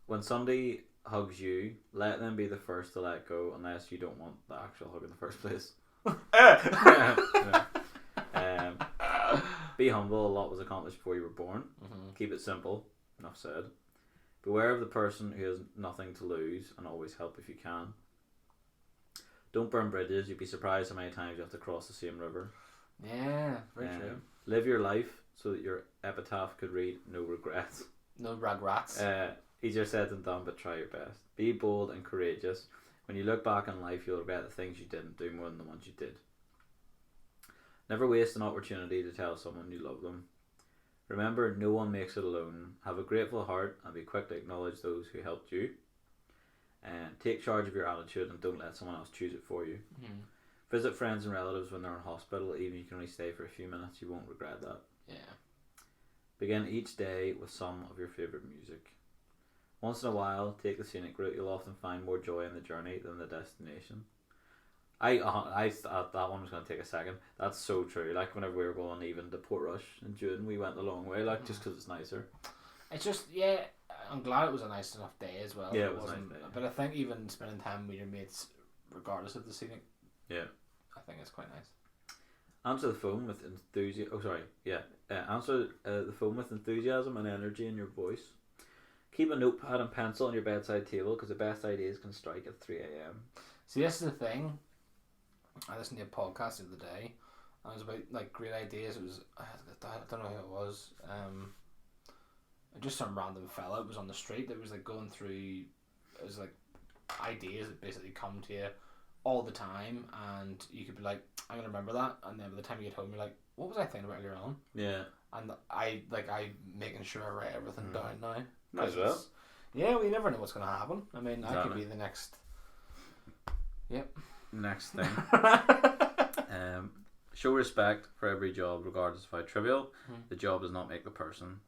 When somebody hugs you, let them be the first to let go, unless you don't want the actual hug in the first place. Be humble. A lot was accomplished before you were born. Keep it simple. Enough said. Beware of the person who has nothing to lose, and always help if you can. Don't burn bridges. You'd be surprised how many times you have to cross the same river. Yeah, very true. Live your life so that your epitaph could read no regrets. No regrets. Easier said than done, but try your best. Be bold and courageous. When you look back on life, you'll regret the things you didn't do more than the ones you did. Never waste an opportunity to tell someone you love them. Remember, no one makes it alone. Have a grateful heart and be quick to acknowledge those who helped you. And take charge of your attitude and don't let someone else choose it for you. Visit friends and relatives when they're in hospital. Even if you can only stay for a few minutes, you won't regret that. Yeah. Begin each day with some of your favourite music. Once in a while, take the scenic route. You'll often find more joy in the journey than the destination. I thought that one was going to take a second. That's so true. Like, whenever we were going even to Portrush in June, we went the long way, like, just because it's nicer. It's just, yeah, I'm glad it was a nice enough day as well. Yeah, it was a nice day. But I think even spending time with your mates, regardless of the scenic, I think it's quite nice. Answer the phone with enthusiasm. Answer the phone with enthusiasm and energy in your voice. Keep a notepad and pencil on your bedside table because the best ideas can strike at 3 a.m. See, this is the thing. I listened to a podcast the other day, and it was about like great ideas. It was I don't know who it was. Just some random fella. It was on the street. That was like going through. It was like ideas that basically come to you all the time, and you could be like, "I'm gonna remember that," and then by the time you get home, you're like, "What was I thinking about earlier on?" Yeah. And I making sure I write everything down now. Might as well. Yeah, well, you never know what's gonna happen. I mean, exactly. I could be the next. Yep. Next thing. Show respect for every job, regardless of how trivial. The job does not make the person.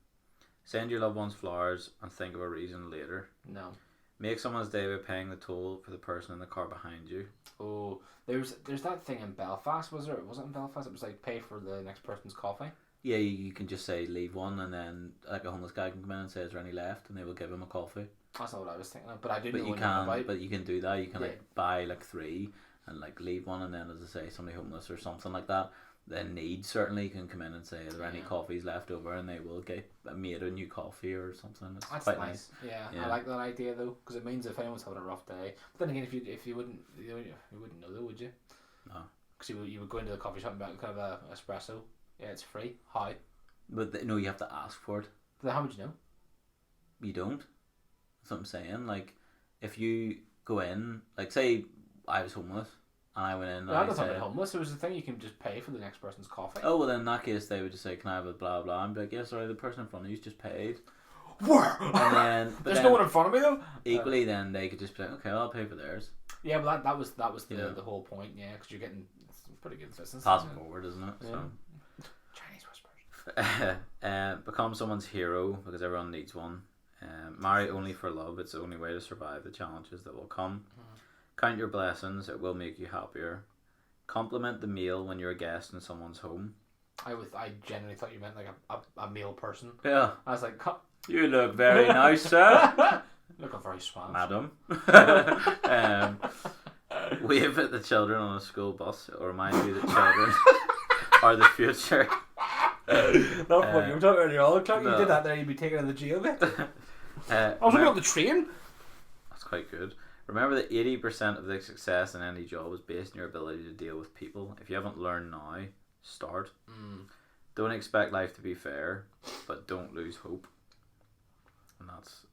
Send your loved ones flowers and think of a reason later. No. Make someone's day by paying the toll for the person in the car behind you. Oh, there's that thing in Belfast, was there? Was it in Belfast? It was like pay for the next person's coffee. Yeah, you can just say leave one, and then like a homeless guy can come in and say is there any left, and they will give him a coffee. That's not what I was thinking of, but I didn't know you what can, about. but you can do that. You can like buy like 3 and like leave one, and then as I say, somebody homeless or something like that, then need certainly can come in and say are there any coffees left over, and they will get made a new coffee or something. It's That's quite nice. Yeah, I like that idea though, because it means if anyone's having a rough day. But then again, if you wouldn't know though, would you? No. Because you would go into the coffee shop and buy kind of a espresso. Yeah, it's free. How? But no, you have to ask for it. But how would you know? You don't. That's what I'm saying. Like, if you go in, like, say I was homeless and I went in and No, I that's not said, about homeless. It was the thing you can just pay for the next person's coffee. oh, well, then in that case, they would just say, can I have a blah, blah. I'm like, yeah, sorry, the person in front of you's just paid. And then, There's no one in front of me, though? Equally, then they could just be like, okay, I'll pay for theirs. Yeah, but that was the whole point, yeah, because you're getting pretty good assistance. Pass it forward, isn't it? Yeah. So. Chinese whispers. Become someone's hero, because everyone needs one. Marry only for love. It's the only way to survive the challenges that will come. Count your blessings. It will make you happier. Compliment the meal when you're a guest in someone's home. I genuinely thought you meant like a male person. Yeah. I was like, You look very nice, sir. looking very suave. Madam. Wave at the children on a school bus. It'll remind you that children are the future. Not what you were talking earlier on. No. You did that there, you'd be taken in the jail bit. I was looking on the train. That's quite good. Remember that 80% of the success in any job is based on your ability to deal with people. If you haven't learned now, start. Don't expect life to be fair, but don't lose hope. And that's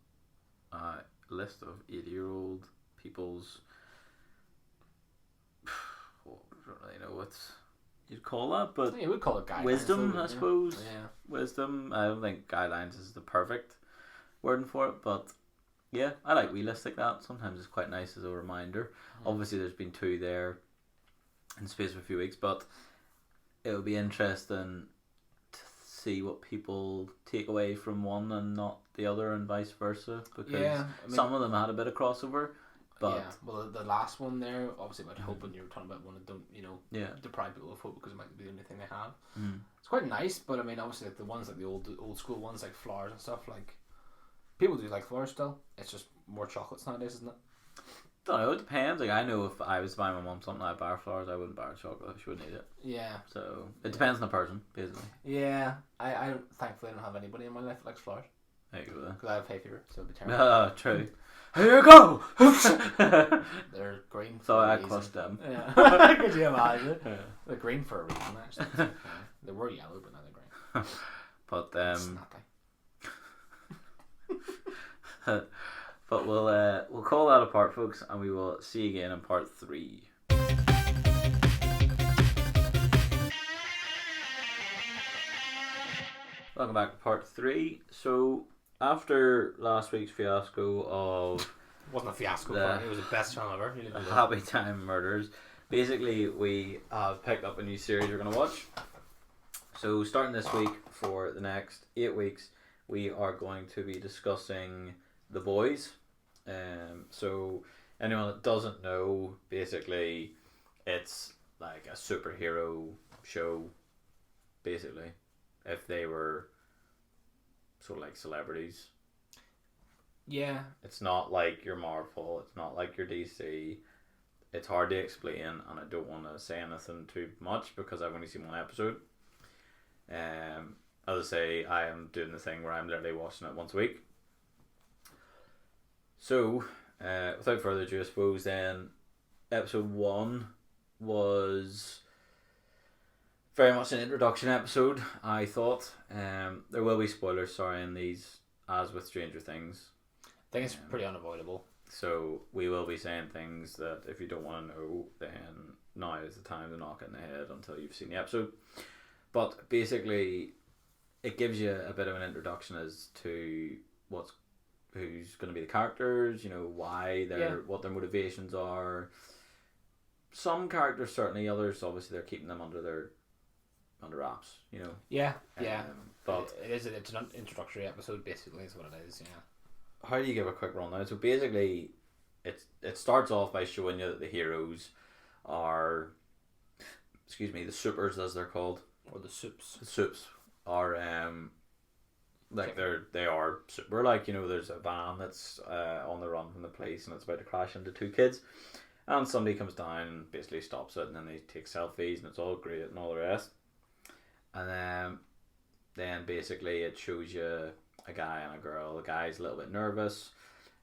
a list of 80-year-old people's... I don't really know what you'd call that, but you would call it guidelines. wisdom, I suppose. Yeah. Wisdom. I don't think guidelines is the perfect wording for it, but yeah, I like wee lists like that. Sometimes it's quite nice as a reminder. Obviously, there's been 2 there in the space of a few weeks, but it'll be interesting to see what people take away from one and not the other, and vice versa, because some of them had a bit of crossover. But yeah, well, the last one there, obviously about hope, and you were talking about one that don't, deprive people of hope because it might be the only thing they have. It's quite nice, but I mean, obviously, like the ones like the old school ones, like flowers and stuff, like people do like flowers still. It's just more chocolates nowadays, isn't it? Don't know. It depends. Like, I know if I was buying my mum something, I'd buy her flowers. I wouldn't buy her chocolate. She wouldn't eat it. Yeah. So it depends on the person, basically. Yeah, I thankfully don't have anybody in my life that likes flowers. There you go. Then. Because I have hay fever, so it'd be terrible. Ah, true. Here you go. They're green. So for I a reason. crushed them. Yeah. Could you imagine? Yeah. They're green for a reason, actually. Yeah. They were yellow, but now they're green. But Snappy. but we'll call that apart, folks, and we will see you again in part 3. Welcome back to part 3. So after last week's fiasco of It wasn't a fiasco, it was the best film ever. Happy Time Murders, basically we have picked up a new series we're going to watch. So starting this week for the next 8 weeks, we are going to be discussing The Boys. So anyone that doesn't know, basically it's like a superhero show, basically, if they were sort of like celebrities. Yeah. It's not like your Marvel, it's not like your DC. It's hard to explain, and I don't want to say anything too much because I've only seen one episode. As I say, I am doing the thing where I'm literally watching it once a week. So, without further ado, I suppose then, episode 1 was very much an introduction episode, I thought. There will be spoilers, sorry, in these, as with Stranger Things. I think it's pretty unavoidable. So we will be saying things that if you don't want to know, then now is the time to knock it in the head until you've seen the episode. But basically, it gives you a bit of an introduction as to who's going to be the characters, why what their motivations are. Some characters certainly, others obviously they're keeping them under wraps, Yeah, but it's an introductory episode, basically, is what it is. Yeah. How do you give a quick rundown? So basically, it starts off by showing you that the heroes are, the supers as they're called, or the soups. The soups are they are super. There's a van that's on the run from the police and it's about to crash into 2 kids, and somebody comes down and basically stops it, and then they take selfies and it's all great and all the rest. And then basically it shows you a guy and a girl. The guy's a little bit nervous.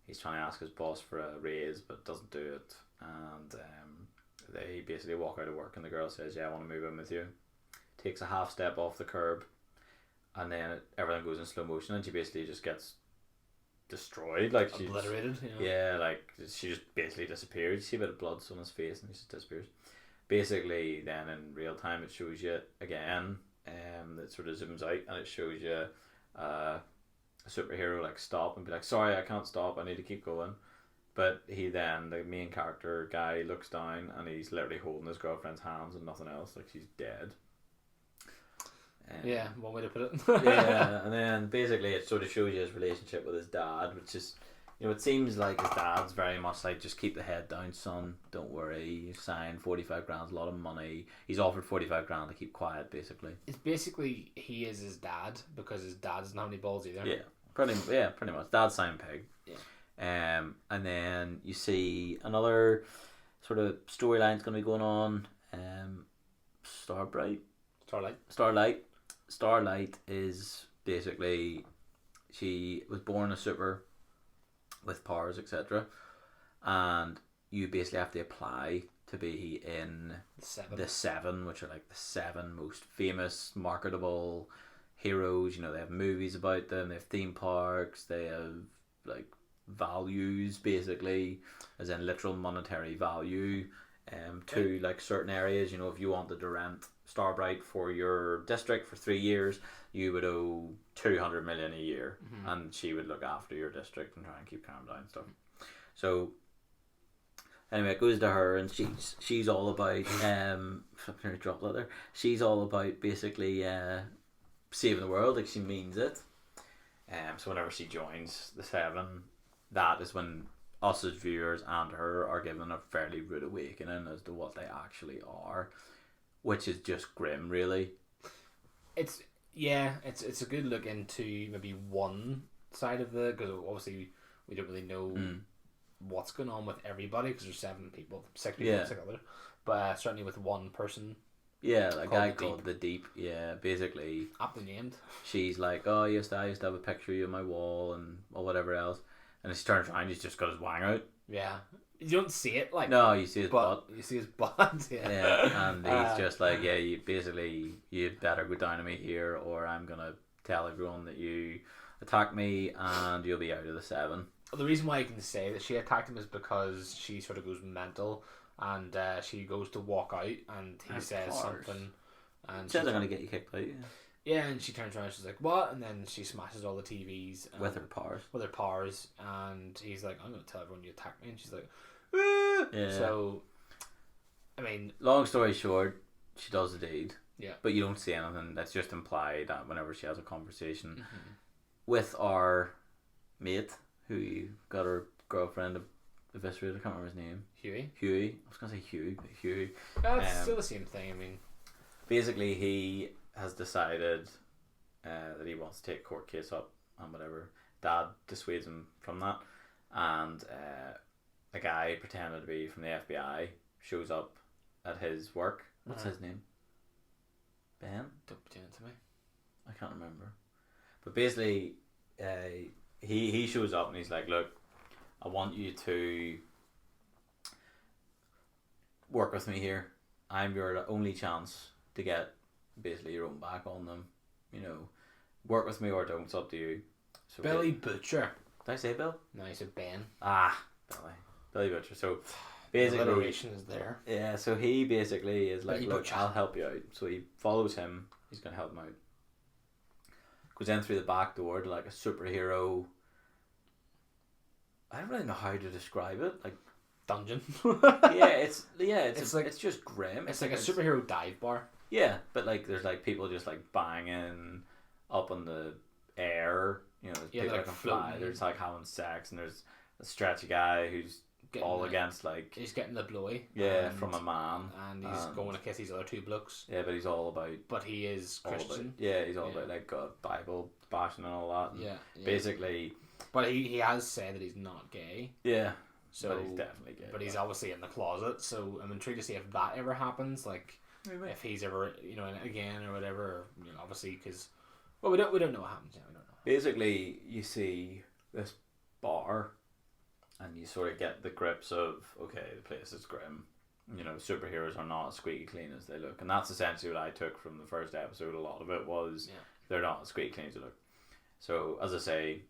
He's trying to ask his boss for a raise but doesn't do it, and they basically walk out of work and the girl says, yeah, I want to move in with you. Takes a half step off the curb, and then everything goes in slow motion and she basically just gets destroyed. Like she's obliterated. like she just basically disappeared. You see a bit of blood on his face, and he just disappears. Basically, then in real time, it shows you again. That sort of zooms out, and it shows you a superhero like stop and be like, "Sorry, I can't stop. I need to keep going." But he then, the main character guy, looks down and he's literally holding his girlfriend's hands and nothing else. Like she's dead. Yeah, one way to put it. Yeah, and then basically it sort of shows you his relationship with his dad, which is, it seems like his dad's very much like, just keep the head down, son. Don't worry. You signed 45 grand's a lot of money. He's offered 45 grand to keep quiet, basically. It's basically he is his dad because his dad doesn't have any balls either. Yeah, pretty much. Dad's signed pig. Yeah. And then you see another sort of storyline's going to be going on. Starlight is basically, she was born a super with powers, etc. And you basically have to apply to be in the seven, which are like the 7 most famous, marketable heroes. They have movies about them, they have theme parks, they have like values, basically, as in literal monetary value, to like certain areas. If you wanted to rent Starbright for your district for 3 years, you would owe 200 million a year, and she would look after your district and try and keep calm down and stuff. So anyway, it goes to her, and she's all about drop that there. She's all about basically saving the world. Like, she means it. So whenever she joins the 7, that is when us as viewers and her are given a fairly rude awakening as to what they actually are, which is just grim, really. It's a good look into maybe one side of because obviously we don't really know what's going on with everybody, because there's 7 people, 6 people, 6 others, but certainly with one person. Yeah, like guy called the Deep. Yeah, basically. Aptly named. She's like, oh, I used to have a picture of you on my wall or whatever else. And she turns around, he's just got his wang out. Yeah. You don't see it, like. No, you see his butt. You see his butt, yeah. Yeah, and he's just like, yeah, you better go down to me here, or I'm going to tell everyone that you attacked me, and you'll be out of the 7. The reason why you can say that she attacked him is because she sort of goes mental, and she goes to walk out, and he says something, and says I'm going to get you kicked out. Yeah, and she turns around and she's like, what? And then she smashes all the TVs. With her powers. And he's like, I'm going to tell everyone you attacked me. And she's like, ah! Yeah. So, I mean... Long story short, she does the deed. Yeah. But you don't see anything. That's just implied that whenever she has a conversation with our mate, who got her girlfriend eviscerated. I can't remember his name. Huey. I was going to say Hugh, but Huey. That's still the same thing, I mean... Basically, he has decided that he wants to take a court case up and whatever. Dad dissuades him from that, and a guy pretending to be from the FBI shows up at his work. What's his name? Ben? Don't pretend to me. I can't remember. But basically, he shows up and he's like, look, I want you to work with me here. I'm your only chance to get basically your own back on them. Work with me or don't. It's up to you. So Billy Butcher. Did I say Bill? No, you said Ben. Billy Butcher. So basically, the alliteration is there. Yeah. So he basically is like, Billy look, Butcher. I'll help you out. So he follows him. He's gonna help him out. Goes in through the back door to like a superhero. I don't really know how to describe it. Like dungeon. it's just grim. It's like a superhero dive bar. Yeah, but like there's like people just like banging up in the air. There's people that can fly. There's like having sex, and there's a stretchy guy who's against like he's getting the blowy. From a man, and he's going to kiss these other 2 blokes. Yeah, but he's all about. But he is Christian. He's all about like Bible bashing and all that. And basically. But he has said that he's not gay. Yeah. So, but he's definitely gay. But he's obviously in the closet. So I'm intrigued to see if that ever happens. Like, if he's ever, in it again or whatever. Or, obviously, because we don't know what happens. Yeah, we don't know. Basically, you see this bar, and you sort of get the grips of, okay, the place is grim. Superheroes are not as squeaky clean as they look, and that's essentially what I took from the first episode. A lot of it was they're not as squeaky clean as they look. So, as I say,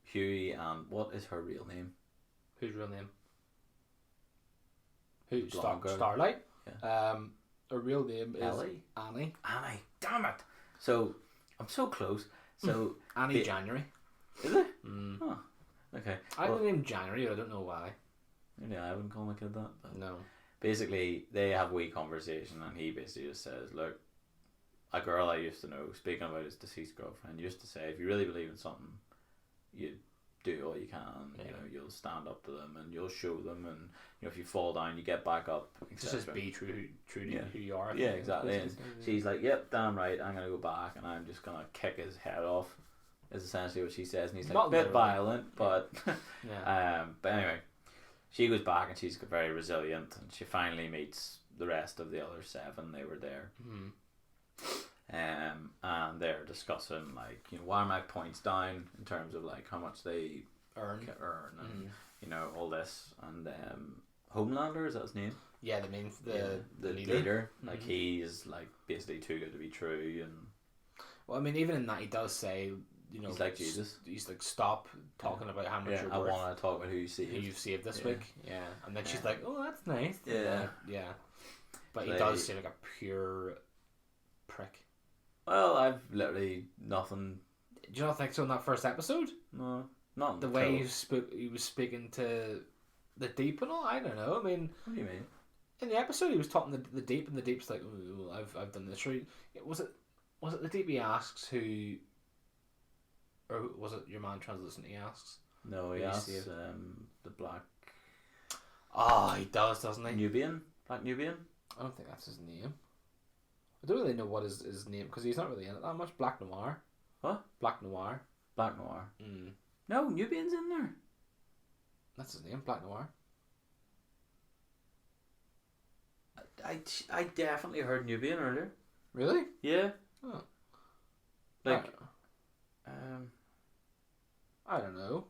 Huey and what is her real name? Whose real name? Who? Blonde girl. Starlight. Yeah. Her real name is Ellie? Annie. Annie. Damn it. So I'm so close. So Annie January. is it? Mm. Oh, okay. I have the name January. But I don't know why. Yeah, I wouldn't call my kid that. But No. basically, they have a wee conversation, and he basically just says, "Look, a girl I used to know, speaking about his deceased girlfriend, used to say, if you really believe in something, you do all you can. Yeah. You know, you'll stand up to them, and you'll show them, and you know, if you fall down, you get back up. Just as be true to Yeah. who you are. I Yeah, think. exactly. And she's like, "Yep, damn right. I'm gonna go back, and I'm just gonna kick his head off." Is essentially what she says, and he's like, Not a bit literally. violent, but Yeah. but anyway, she goes back, and she's very resilient, and she finally meets the rest of the other 7. They were there. Mm-hmm. And they're discussing like, you know, why are my points down in terms of like how much they Earn. and you know, all this, and Homelander, is that his name? Yeah, the leader. Like he's like basically too good to be true, and well, I mean, even in that, he does say, you know, he's like Jesus. He's like, stop talking about how much you're I worth. want to talk about who you saved. Who you've saved this Yeah. week. Yeah, and then she's Yeah. like, oh, that's nice. Yeah. Yeah. But he They- does seem like a pure prick. Well, I've literally nothing. Do you not think so in that first episode? No, not The way he was speaking to the Deep and all. I don't know. I mean, What do you mean? in the episode, he was talking to the Deep, and the Deep's like, "Oh, I've done this right." Was it the Deep? He asks who, or was it your man translucent? He asks. No, he Who you asks saved? the black Oh, he does, doesn't he? Nubian. Black Nubian. I don't think that's his name. I don't really know what his name, because he's not really in it that much. Black Noir. What? Black Noir. Black Noir. Mm. No, Nubian's in there. That's his name, Black Noir. I definitely heard Nubian earlier. Really? Yeah. Oh. Like, I don't know.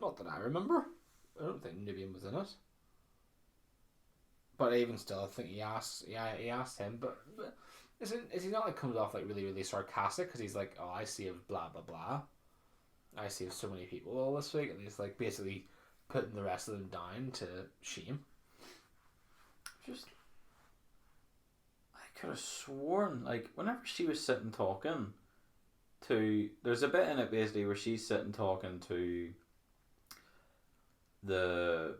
Not that I remember. I don't think Nubian was in it. But even still, I think he asked him. But is he not like comes off like really, really sarcastic? Because he's like, oh, I saved blah blah blah. I saved so many people all this week, and he's like basically putting the rest of them down to shame. just, I could have sworn, like, whenever she was sitting talking to, there's a bit in it basically where she's sitting talking to the,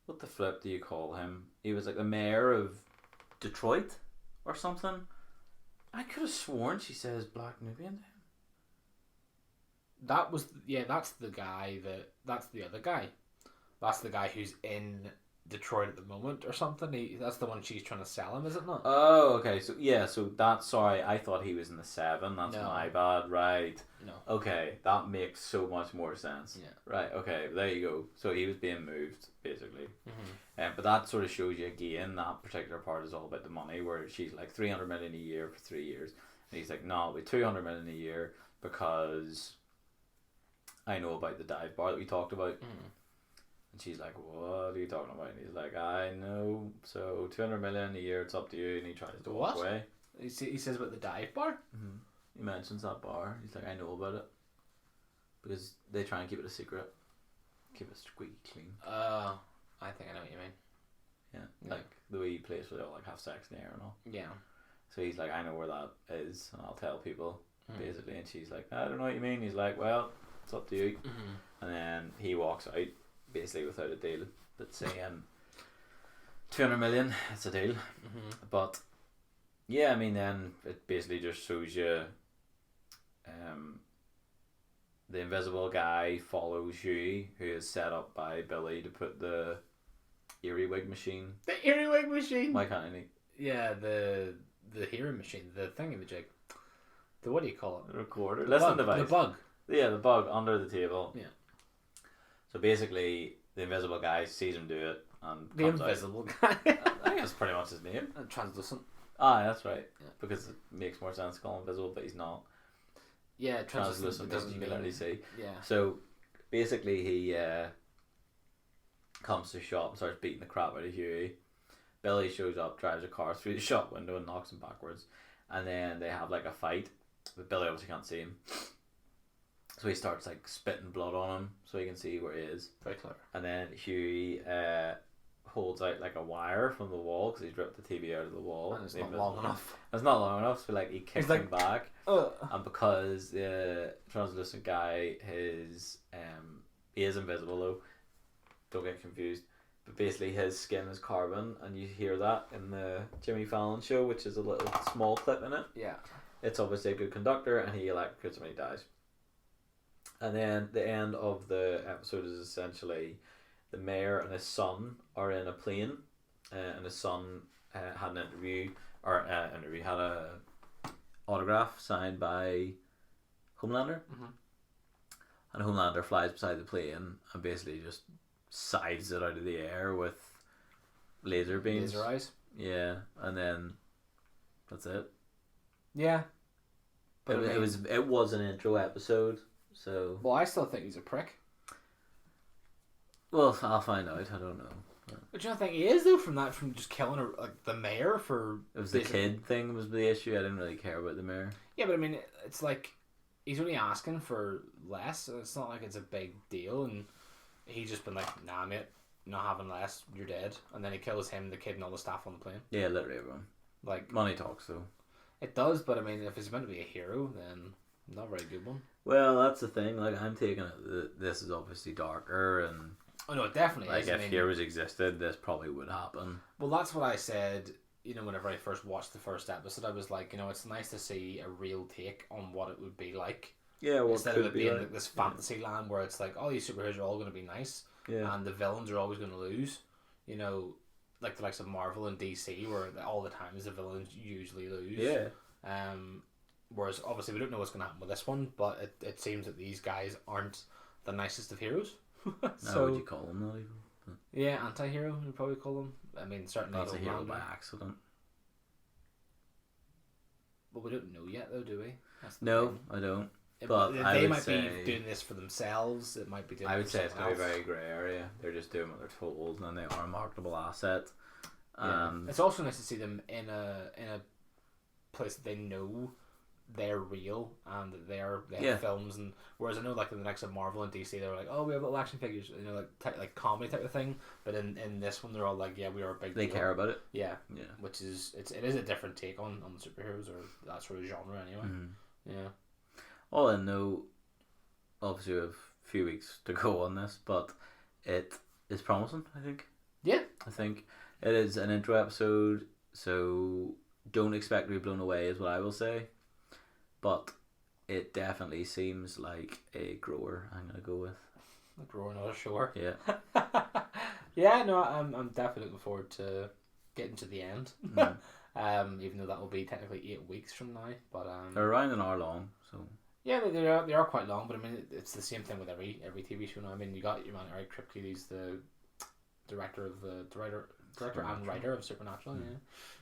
what the flip do you call him? He was like the mayor of Detroit or something. I could have sworn she says Black Nubian to him. That was that's the guy that's the other guy. That's the guy who's in Detroit at the moment or something. That's the one she's trying to sell him, is it not? Oh, okay. So yeah, so that's, sorry, I thought he was in the 7. That's No. my bad. Right. No. Okay, that makes so much more sense. Yeah. Right. Okay. There you go. So he was being moved basically, Mm-hmm. but that sort of shows you again that particular part is all about the money. Where she's like 300 million a year for 3 years, and he's like, no, it'll be 200 million a year because I know about the dive bar that we talked about. Mm-hmm. And she's like, what are you talking about? And he's like, I know. So 200 million a year, it's up to you. And he tries to walk What? away. He says about the dive bar. Mm-hmm. He mentions that bar. He's like, I know about it. Because they try and keep it a secret. Keep it squeaky clean. I think I know what you mean. Yeah. Like the wee place where they all like have sex in there and all. Yeah. So he's like, I know where that is. And I'll tell people. Mm-hmm. Basically. And she's like, I don't know what you mean. He's like, well, it's up to you. Mm-hmm. And then he walks out. Basically without a deal. But saying 200 million, it's a deal. Mm-hmm. But yeah, I mean, then it basically just shows you the invisible guy follows Huey, who is set up by Billy to put the earwig machine. The earwig machine. Why can't he? Yeah, the hearing machine, the thingamajig. The what do you call it? The recorder. The Listen bug, device. The bug. Yeah, the bug under the table. Yeah. So basically, the invisible guy sees him do it and The comes invisible guy. out. I think that's pretty much his name. Translucent. Ah, that's right. Yeah. Because it makes more sense to call him invisible, but he's not. Yeah, Translucent doesn't means you mean can literally see. Yeah. So basically, he comes to the shop and starts beating the crap out of Huey. Billy shows up, drives a car through the shop window and knocks him backwards. and then they have like a fight, but Billy obviously can't see him, so he starts like spitting blood on him so he can see where he is. Very clever. And then Huey holds out like a wire from the wall because he's ripped the TV out of the wall. And it's not long enough. It's not long enough, so like he kicks him back, Ugh. and because the translucent guy he is invisible though. Don't get confused. But basically his skin is carbon, and you hear that in the Jimmy Fallon show, which is a little small clip in it. Yeah. It's obviously a good conductor, and he electrocutes him and he dies. And then the end of the episode is essentially the mayor and his son are in a plane, and his son had an interview, had a autograph signed by Homelander. Mm-hmm. And Homelander flies beside the plane and basically just sides it out of the air with laser beams. Laser eyes. Yeah, and then that's it. Yeah. But it was an intro episode, so. Well, I still think he's a prick. Well, I'll find out. I don't know. But you don't think he is though? From just killing the mayor for. It was the kid thing was the issue. I didn't really care about the mayor. Yeah, but I mean, it's like he's only asking for less. So it's not like it's a big deal, and he's just been like, "Nah, mate, not having less. You're dead." And then he kills him, the kid, and all the staff on the plane. Yeah, literally everyone. Like money talks, though. It does, but I mean, if he's meant to be a hero, then not a very good one. Well, that's the thing. Like, I'm taking it. This is obviously darker, and oh no, it definitely like is. if heroes existed, this probably would happen. Well, that's what I said. You know, whenever I first watched the first episode, I was like, it's nice to see a real take on what it would be like. Yeah, what instead could of it being like this fantasy land where it's like, these superheroes are all going to be nice, and the villains are always going to lose. You know, like the likes of Marvel and DC, where all the times the villains usually lose. Yeah. Whereas obviously we don't know what's going to happen with this one, but it seems that these guys aren't the nicest of heroes. So would you call them not even? But... yeah, anti-hero you'd probably call them. I mean, certainly that's a hero by accident. But we don't know yet, though, do we? No, thing. I don't. But they might be doing this for themselves. It might be doing. I would say it's going to be a very grey area. They're just doing what they're told, and they are a marketable asset. Yeah. It's also nice to see them in a place that they know they're real and that they have films. And whereas I know, like in the next of Marvel and DC, they're like, we have little action figures, like comedy type of thing. But in this one, they're all like, we are a big. They deal. care about it. Yeah. Which is it is a different take on the superheroes or that sort of genre anyway. Mm-hmm. Yeah. All I know, obviously we have a few weeks to go on this, but it is promising, I think. Yeah. I think it is an intro episode, so don't expect to be blown away is what I will say. But it definitely seems like a grower, I'm going to go with. A grower, not a shower. Yeah. Yeah, no, I'm definitely looking forward to getting to the end. Mm. Even though that will be technically 8 weeks from now. But they're around an hour long, so... yeah, they are quite long, but I mean, it's the same thing with every TV show now. I mean, you got your man Eric Kripke, he's the director and writer of Supernatural, yeah.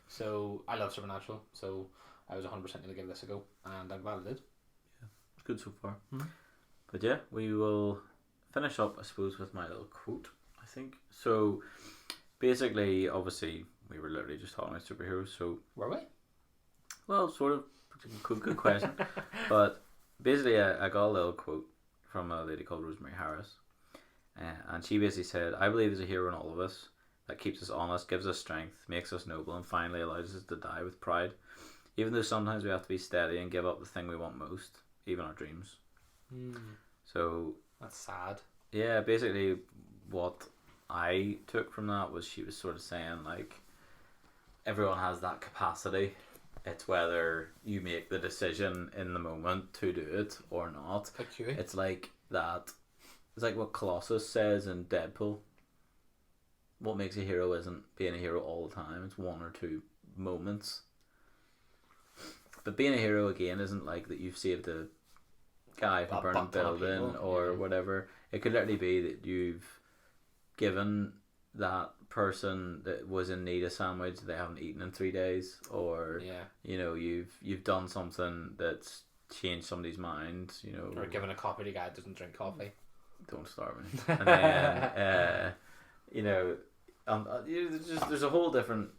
So, I love Supernatural, so I was 100% going to give this a go, and I'm glad I did. Yeah, it's good so far. Mm-hmm. But yeah, we will finish up, I suppose, with my little quote, I think. So, basically, obviously, we were literally just talking about superheroes, so... were we? Well, sort of. Good question. But... basically, I got a little quote from a lady called Rosemary Harris, and she basically said, "I believe there's a hero in all of us that keeps us honest, gives us strength, makes us noble, and finally allows us to die with pride. Even though sometimes we have to be steady and give up the thing we want most, even our dreams." So that's sad. Yeah, basically, what I took from that was she was sort of saying like, everyone has that capacity. It's whether you make the decision in the moment to do it or not. Okay. It's like that. It's like what Colossus says in Deadpool. What makes a hero isn't being a hero all the time. It's one or two moments. But being a hero again isn't like that you've saved a guy from burning building or whatever. It could literally be that you've given that person that was in need of sandwich they haven't eaten in 3 days, or you've done something that's changed somebody's mind, or given a coffee to a guy that doesn't drink coffee. Don't start me. And then there's a whole different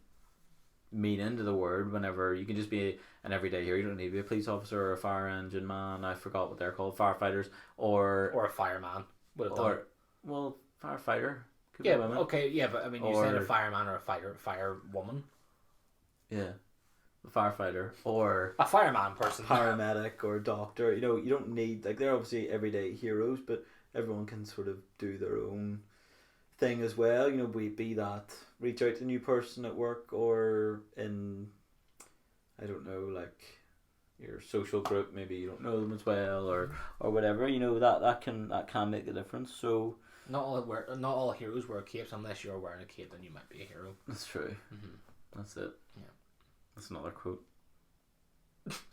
meaning to the word. Whenever you can just be an everyday hero, you don't need to be a police officer or a fire engine man. I forgot what they're called, firefighters or a fireman. Would have done. or well, firefighter. Could Yeah. be women. Okay. Yeah, but I mean, you said a fireman or a firewoman. Yeah, a firefighter or A fireman person. paramedic or doctor. You know, you don't need like they're obviously everyday heroes, but everyone can sort of do their own thing as well. You know, be that reach out to a new person at work or in I don't know, like your social group. Maybe you don't know them as well or whatever. You know that can make a difference. So Not all heroes wear capes. Unless you're wearing a cape, then you might be a hero. that's true. Mm-hmm. That's it. Yeah. That's another quote.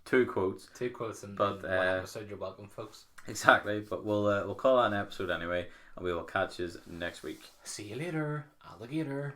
Two quotes. Two quotes in But, one episode. You're welcome, folks. Exactly, but we'll call that an episode anyway, and we will catch you next week. See you later, alligator.